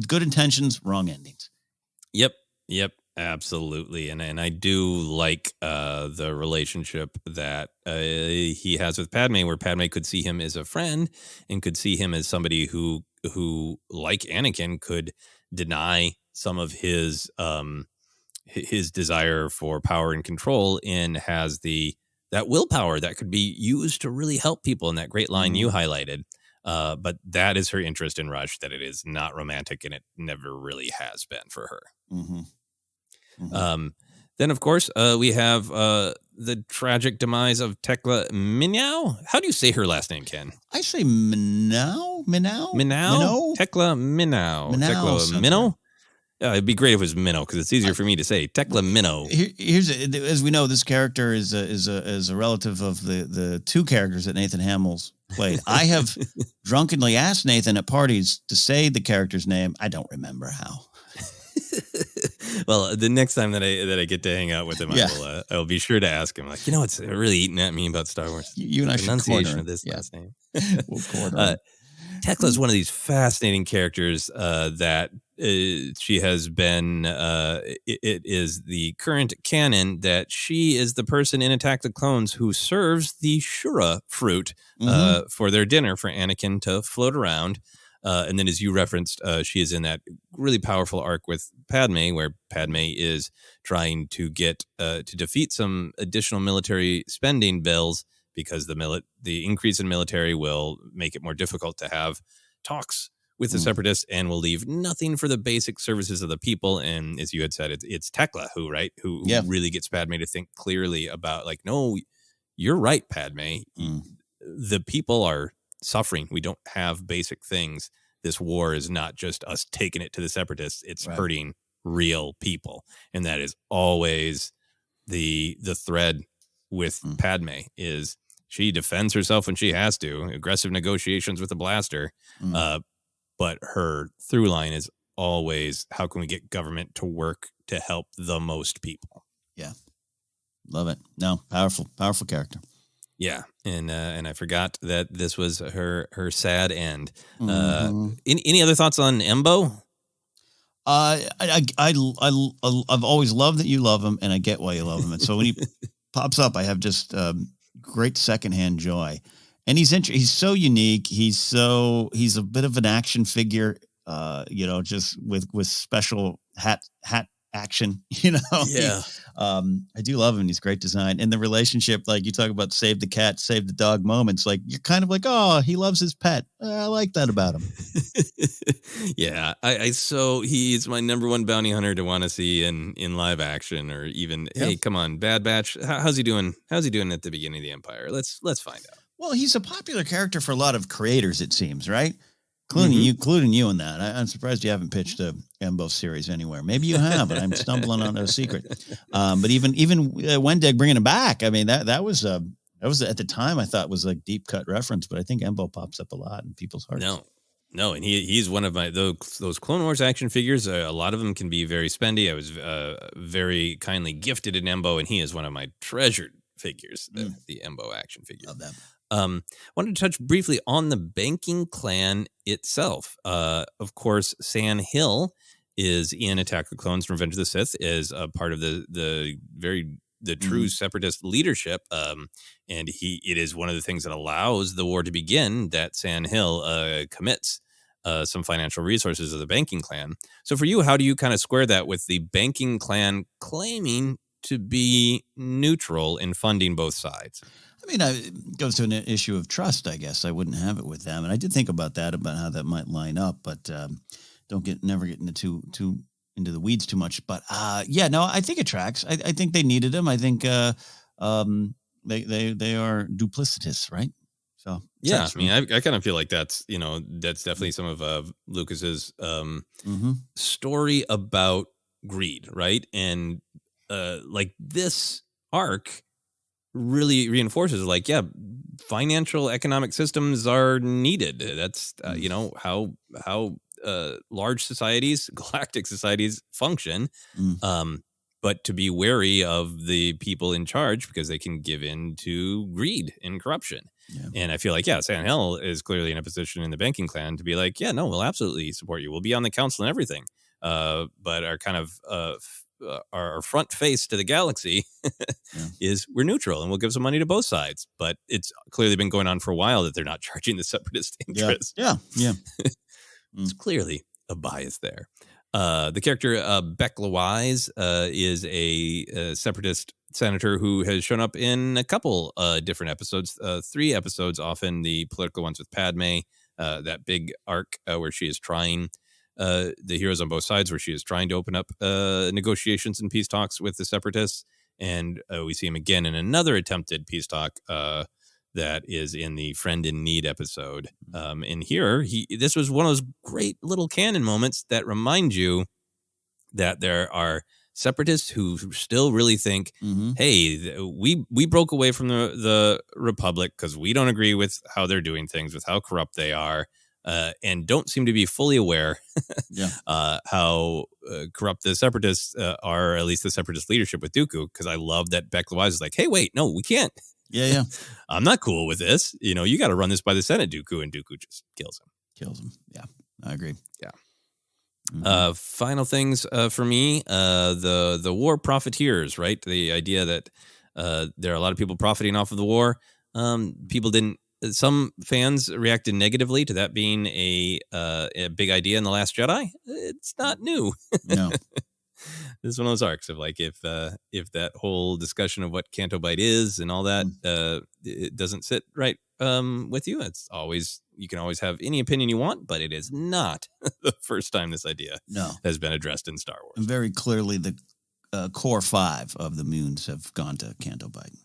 good intentions, wrong endings. Yep, absolutely. And I do like the relationship that he has with Padme, where Padme could see him as a friend and could see him as somebody who like Anakin, could deny some of his desire for power and control, and has that willpower that could be used to really help people in that great line you highlighted. But that is her interest in Rush, that it is not romantic, and it never really has been for her. Then, of course, we have the tragic demise of Tecla Minnow. How do you say her last name, Ken? I say Minnow. Tecla Minnow. Tecla Minnow? It'd be great if it was Minnow, because it's easier for me to say. Tecla Minnow. Here's, as we know, this character is a relative of the two characters that Nathan Hamill's played. I have drunkenly asked Nathan at parties to say the character's name. I don't remember how. Well, the next time that I get to hang out with him, I will be sure to ask him. Like, it's really eating at me about Star Wars. You and I should pronunciation of this last name. We'll corner. Tecla is one of these fascinating characters that she has been. It is the current canon that she is the person in Attack the Clones who serves the Shura fruit for their dinner for Anakin to float around. And then, as you referenced, she is in that really powerful arc with Padme, where Padme is trying to get to defeat some additional military spending bills, because the increase in military will make it more difficult to have talks with the Separatists, and will leave nothing for the basic services of the people. And as you had said, it's Tecla who really gets Padme to think clearly about, like, no, you're right, Padme. The people are suffering. We don't have basic things. This war is not just us taking it to the Separatists. It's hurting real people. And that is always the thread with Padme, is she defends herself when she has to, aggressive negotiations with a blaster. But her through line is always, how can we get government to work to help the most people? Yeah. Love it. No, powerful character. Yeah, and I forgot that this was her sad end. Any other thoughts on Embo? I've always loved that you love him, and I get why you love him. And so when he pops up, I have just great secondhand joy. And he's so unique. He's a bit of an action figure, just with special hat action, Yeah. I do love him. He's great design, and the relationship, like you talk about, save the cat, save the dog moments. Like, you're kind of like, oh, he loves his pet. I like that about him. Yeah, so he's my number one bounty hunter to want to see in live action, or even, hey, come on, Bad Batch. How's he doing? How's he doing at the beginning of the Empire? Let's find out. Well, he's a popular character for a lot of creators, it seems, right? Including you in that. I'm surprised you haven't pitched a Embo series anywhere. Maybe you have, but I'm stumbling on a secret. But even Wendig bringing it back, I mean, that was at the time I thought was like deep cut reference, but I think Embo pops up a lot in people's hearts. No, and he's one of my those Clone Wars action figures. A lot of them can be very spendy. I was very kindly gifted an Embo, and he is one of my treasured figures, the Embo action figure. Love that. Wanted to touch briefly on the banking clan itself. Of course, San Hill is in Attack of the Clones and Revenge of the Sith, is a part of the true Separatist leadership. And it is one of the things that allows the war to begin, that San Hill commits some financial resources of the banking clan. So for you, how do you kind of square that with the banking clan claiming to be neutral in funding both sides? I mean, it goes to an issue of trust, I guess. I wouldn't have it with them. And I did think about how that might line up, but never get into into the weeds too much. But I think it tracks. I think they needed him. I think they are duplicitous, right? So yeah, I mean, I kind of feel like that's definitely some of Lucas's story about greed, right? And like this arc really reinforces like, yeah, financial economic systems are needed. That's you know how large societies, galactic societies function. But to be wary of the people in charge because they can give in to greed and corruption. Yeah. And I feel like, yeah, Sand Hill is clearly in a position in the banking clan to be like, yeah, no, we'll absolutely support you. We'll be on the council and everything. But our kind of our front face to the galaxy is we're neutral and we'll give some money to both sides. But it's clearly been going on for a while that they're not charging the separatist interest. Yeah. It's clearly a bias there. The character Becla Wise is a separatist senator who has shown up in a couple different episodes, 3 episodes, often the political ones with Padme, that big arc where she is trying, the heroes on both sides, where she is trying to open up negotiations and peace talks with the separatists. And we see him again in another attempted peace talk that is in the Friend in Need episode. And here, this was one of those great little canon moments that remind you that there are separatists who still really think, hey, we broke away from the Republic because we don't agree with how they're doing things, with how corrupt they are, and don't seem to be fully aware how corrupt the separatists are, or at least the separatist leadership with Dooku. Because I love that Beck Wise is like, hey, wait, no, we can't. Yeah. I'm not cool with this. You know, you got to run this by the Senate, Dooku, and Dooku just kills him. Yeah, I agree. Yeah. Final things for me, the War Profiteers, right? The idea that there are a lot of people profiting off of the war. Some fans reacted negatively to that being a big idea in The Last Jedi. It's not new. No. This is one of those arcs of like, if that whole discussion of what Canto Bight is and all that it doesn't sit right with you, it's always, you can always have any opinion you want, but it is not the first time this idea has been addressed in Star Wars. And very clearly, the core 5 of the moons have gone to Canto Bight.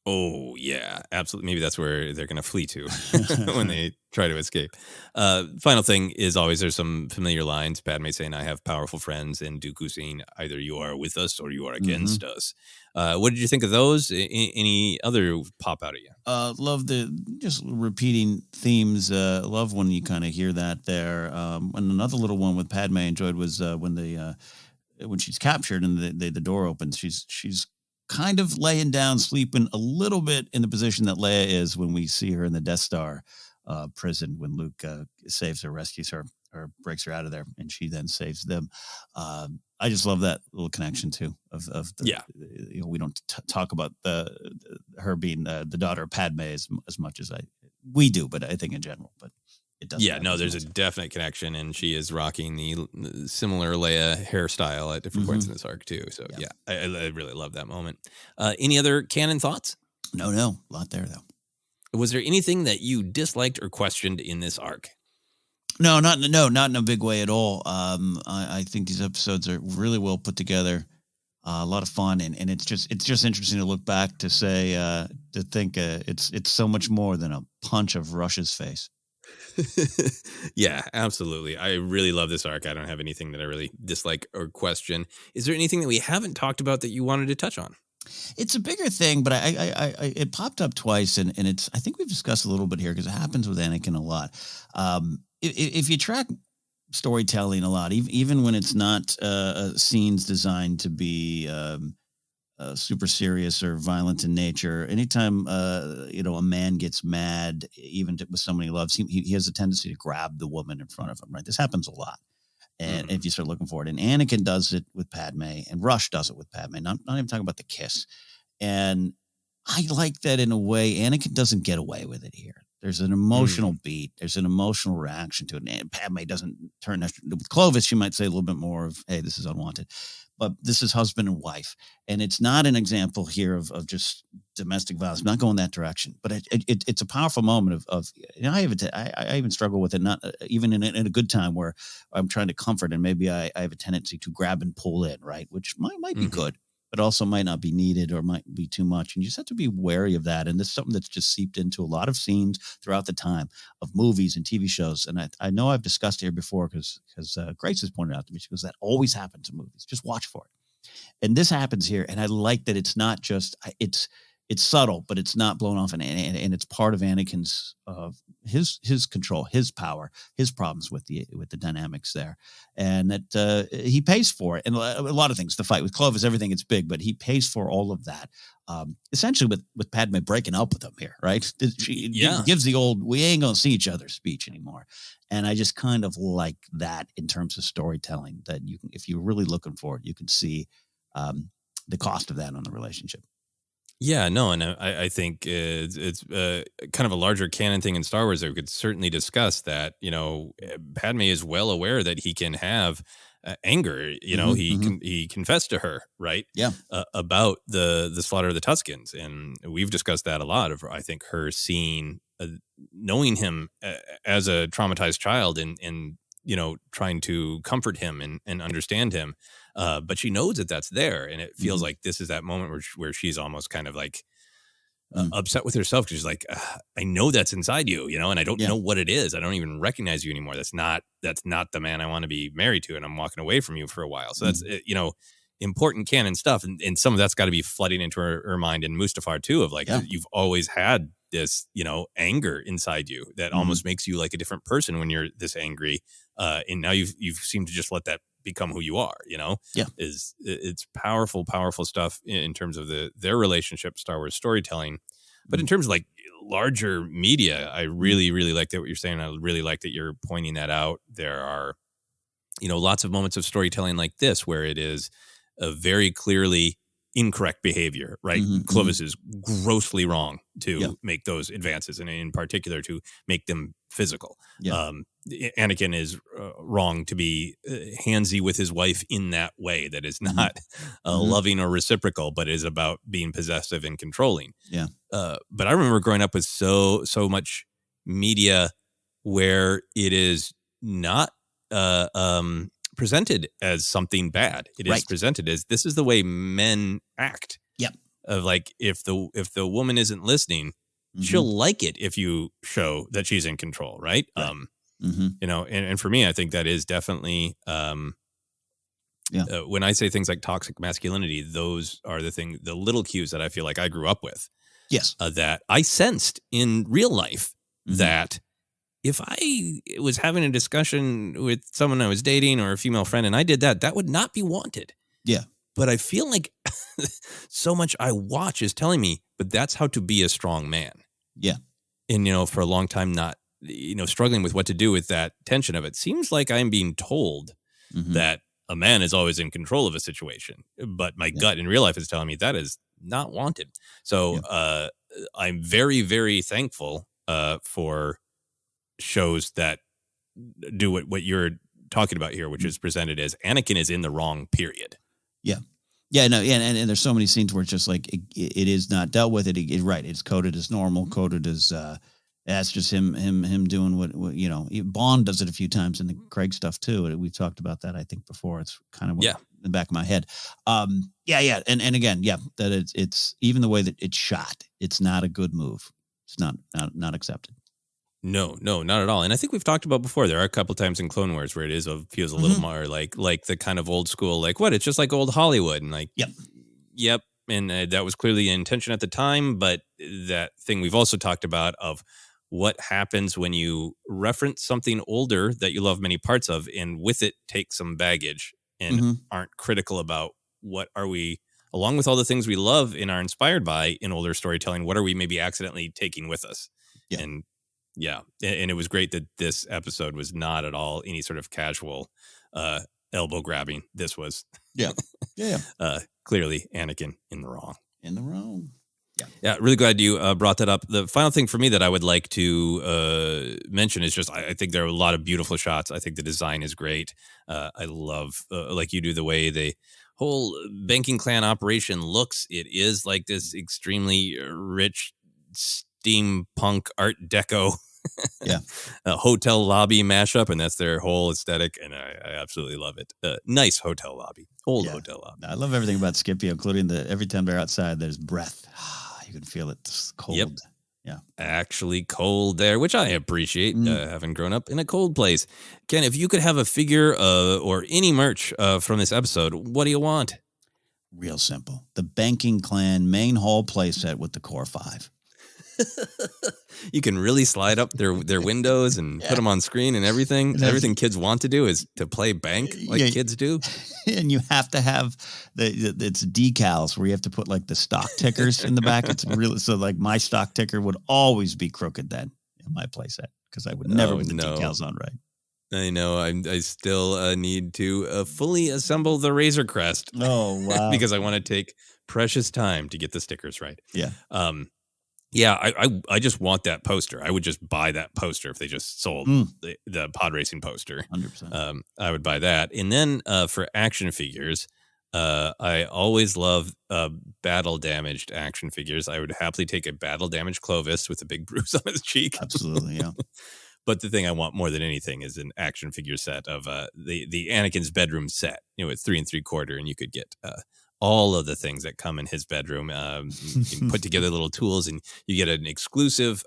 Oh, yeah, absolutely. Maybe that's where they're going to flee to when they try to escape. Final thing is always there's some familiar lines. Padme saying, I have powerful friends, and Dooku saying, either you are with us or you are against us. What did you think of those? Any other pop out at you? Love the just repeating themes. Love when you kind of hear that there. And another little one with Padme I enjoyed was when she's captured and the door opens. She's kind of laying down, sleeping a little bit in the position that Leia is when we see her in the Death Star prison when Luke saves her, rescues her, or breaks her out of there, and she then saves them. I just love that little connection too. You know, we don't talk about her being the daughter of Padme as much as we do, but I think in general, but. There's a definite connection, and she is rocking the similar Leia hairstyle at different points in this arc too. So I really love that moment. Any other canon thoughts? No, a lot there though. Was there anything that you disliked or questioned in this arc? No, not in a big way at all. I think these episodes are really well put together. A lot of fun, and it's just interesting to look back to say to think it's so much more than a punch of Rush's face. Yeah, absolutely. I really love this arc. I don't have anything that I really dislike or question. Is there anything that we haven't talked about that you wanted to touch on? It's a bigger thing, but I it popped up twice, and it's, I think we've discussed a little bit here because it happens with Anakin a lot. If you track storytelling a lot, even when it's not scenes designed to be super serious or violent in nature, anytime a man gets mad, even with someone he loves, he has a tendency to grab the woman in front of him, right? This happens a lot. And if you start looking for it, and Anakin does it with Padme, and Rush does it with Padme, not even talking about the kiss. And I like that in a way. Anakin doesn't get away with it here. There's an emotional beat. There's an emotional reaction to it. And Padme doesn't turn with Clovis. She might say a little bit more of, hey, this is unwanted. But this is husband and wife. And it's not an example here of just domestic violence. I'm not going that direction. But it's a powerful moment of I even struggle with it, not even in a good time where I'm trying to comfort, and maybe I have a tendency to grab and pull in, right? Which might be good. but also might not be needed or might be too much. And you just have to be wary of that. And this is something that's just seeped into a lot of scenes throughout the time of movies and TV shows. And I know I've discussed here before because Grace has pointed out to me, she goes, that always happens in movies. Just watch for it. And this happens here. And I like that it's not just, it's subtle, but it's not blown off, and it's part of Anakin's his control, his power, his problems with the dynamics there, and that he pays for it. And a lot of things, the fight with Clovis, everything, it's big, but he pays for all of that. Essentially, with Padme breaking up with him here, right? She gives the old "we ain't gonna see each other" speech anymore, and I just kind of like that in terms of storytelling. That you can, if you're really looking for it, you can see the cost of that on the relationship. Yeah, no, and I think it's kind of a larger canon thing in Star Wars that we could certainly discuss that, Padme is well aware that he can have anger. He confessed to her, right? Yeah. About the slaughter of the Tuscans. And we've discussed that a lot of, I think, her seeing, knowing him as a traumatized child and trying to comfort him and understand him. But she knows that that's there. And it feels like this is that moment where she's almost kind of like upset with herself. Cause she's like, I know that's inside you, and I don't know what it is. I don't even recognize you anymore. That's not the man I want to be married to. And I'm walking away from you for a while. So that's, important canon stuff. And some of that's got to be flooding into her mind and Mustafar too, of like, you've always had this, anger inside you that almost makes you like a different person when you're this angry. And now you've seemed to just let that become who you are, it's powerful stuff in terms of their relationship, Star Wars storytelling. But in terms of like larger media, I really, really like that what you're saying. I really like that you're pointing that out. There are, lots of moments of storytelling like this where it is a very clearly incorrect behavior, right? Clovis is grossly wrong to make those advances, and in particular to make them physical. Anakin is wrong to be handsy with his wife in that way that is not loving or reciprocal, but is about being possessive and controlling. But I remember growing up with so much media where it is not presented as something bad. It is presented as this is the way men act. Of like, if the woman isn't listening, she'll like it if you show that she's in control, right? And for me, I think that is definitely when I say things like toxic masculinity, those are the little cues that I feel like I grew up with. That I sensed in real life that if I was having a discussion with someone I was dating or a female friend and I did that would not be wanted. But I feel like so much I watch is telling me, but that's how to be a strong man. And, for a long time, not, struggling with what to do with that tension of it. Seems like I'm being told that a man is always in control of a situation, but my gut in real life is telling me that is not wanted. So I'm very, very thankful for shows that do what you're talking about here, which is presented as Anakin is in the wrong period. And there's so many scenes where it's just like it is not dealt with. It's coded as normal, coded as that's just him doing what Bond does it a few times in the Craig stuff too. We've talked about that I think before. It's kind of in the back of my head. And again, that it's even the way that it's shot. It's not a good move. It's not accepted. No, not at all. And I think we've talked about before, there are a couple times in Clone Wars where it feels a little more like the kind of old school, like what? It's just like old Hollywood. And like, yep. And that was clearly the intention at the time. But that thing we've also talked about of what happens when you reference something older that you love many parts of, and with it take some baggage and aren't critical about what are we, along with all the things we love and are inspired by in older storytelling, what are we maybe accidentally taking with us? And it was great that this episode was not at all any sort of casual elbow grabbing. This was clearly Anakin in the wrong. Yeah, really glad you brought that up. The final thing for me that I would like to mention is just I think there are a lot of beautiful shots. I think the design is great. I love, like you do, the way the whole banking clan operation looks. It is like this extremely rich steampunk art deco Yeah. A hotel lobby mashup, and that's their whole aesthetic, and I absolutely love it. Nice hotel lobby, old hotel lobby. I love everything about Scipio, including every time they're outside, there's breath. You can feel it. It's cold. Yep. Yeah. Actually cold there, which I appreciate, having grown up in a cold place. Ken, if you could have a figure or any merch from this episode, what do you want? Real simple. The Banking Clan main hall playset with the Core 5. You can really slide up their windows and put them on screen and everything. And everything kids want to do is to play bank like kids do. And you have to have it's decals where you have to put like the stock tickers in the back. It's really so like my stock ticker would always be crooked then in my playset because I would never put the decals on right. I know. I still need to fully assemble the Razor Crest. Oh wow! Because I want to take precious time to get the stickers right. Yeah. Yeah, I just want that poster. I would just buy that poster if they just sold the pod racing poster. 100%. I would buy that. And then for action figures, I always love battle damaged action figures. I would happily take a battle damaged Clovis with a big bruise on his cheek. Absolutely, yeah. But the thing I want more than anything is an action figure set of the Anakin's bedroom set. It's 3 3/4, and you could get all of the things that come in his bedroom. You can put together little tools, and you get an exclusive,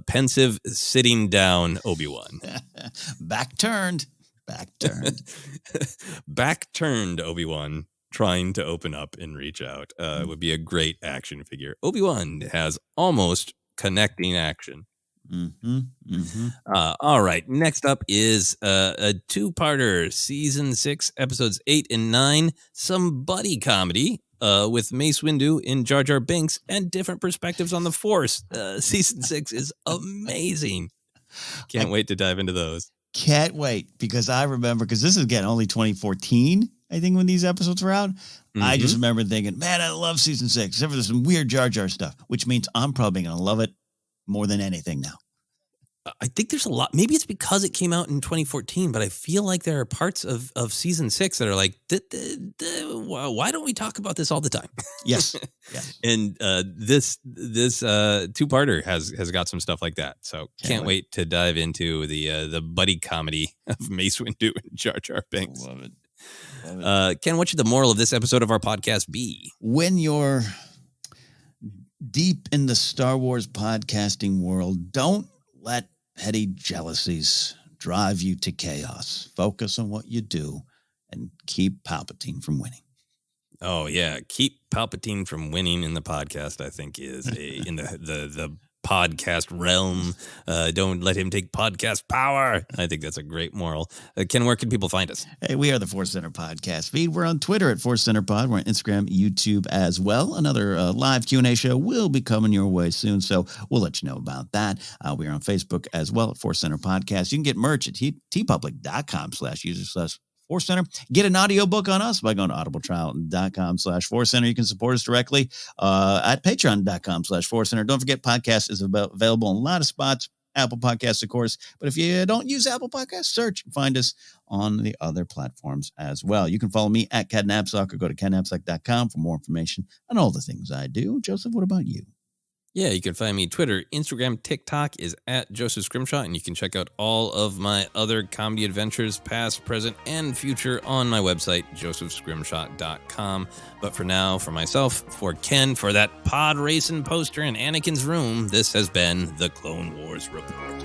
pensive sitting down Obi-Wan. Back turned Obi-Wan trying to open up and reach out. Would be a great action figure. Obi-Wan has almost connecting action. Mm-hmm, mm-hmm. All right. Next up is a two-parter, season 6, episodes 8 and 9. Some buddy comedy with Mace Windu and Jar Jar Binks and different perspectives on the Force. Season 6 is amazing. Can't wait to dive into those. Can't wait because I remember because this is again only 2014. I think when these episodes were out, I just remember thinking, man, I love season 6. Except for there's some weird Jar Jar stuff, which means I'm probably going to love it more than anything now. I think there's a lot. Maybe it's because it came out in 2014, but I feel like there are parts of season 6 that are like, why don't we talk about this all the time? Yes. Yes. And this two-parter has got some stuff like that. So can't wait to dive into the buddy comedy of Mace Windu and Jar Jar Binks. Love it. Ken, what should the moral of this episode of our podcast be? When you're deep in the Star Wars podcasting world, don't let petty jealousies drive you to chaos. Focus on what you do and keep Palpatine from winning. Oh, yeah. Keep Palpatine from winning in the podcast, I think, is in the podcast realm. Don't let him take podcast power. I think that's a great moral. Ken, where can people find us? Hey, we are the Force Center podcast feed. We're on Twitter at Force Center Pod. We're on Instagram, YouTube as well. Another live Q&A show will be coming your way soon, so we'll let you know about that. We are on Facebook as well at Force Center Podcast. You can get merch at tpublic.com/user/Force Center. Get an audiobook on us by going to audibletrial.com/Force Center. You can support us directly at patreon.com/Force Center. Don't forget, podcast is available in a lot of spots. Apple Podcasts, of course. But if you don't use Apple Podcasts, search and find us on the other platforms as well. You can follow me at CatNapsock or go to catnapsock.com for more information on all the things I do. Joseph, what about you? Yeah, you can find me Twitter, Instagram, TikTok is at Joseph Scrimshaw, and you can check out all of my other comedy adventures, past, present, and future on my website, josephscrimshaw.com. But for now, for myself, for Ken, for that pod racing poster in Anakin's room, this has been the Clone Wars Report.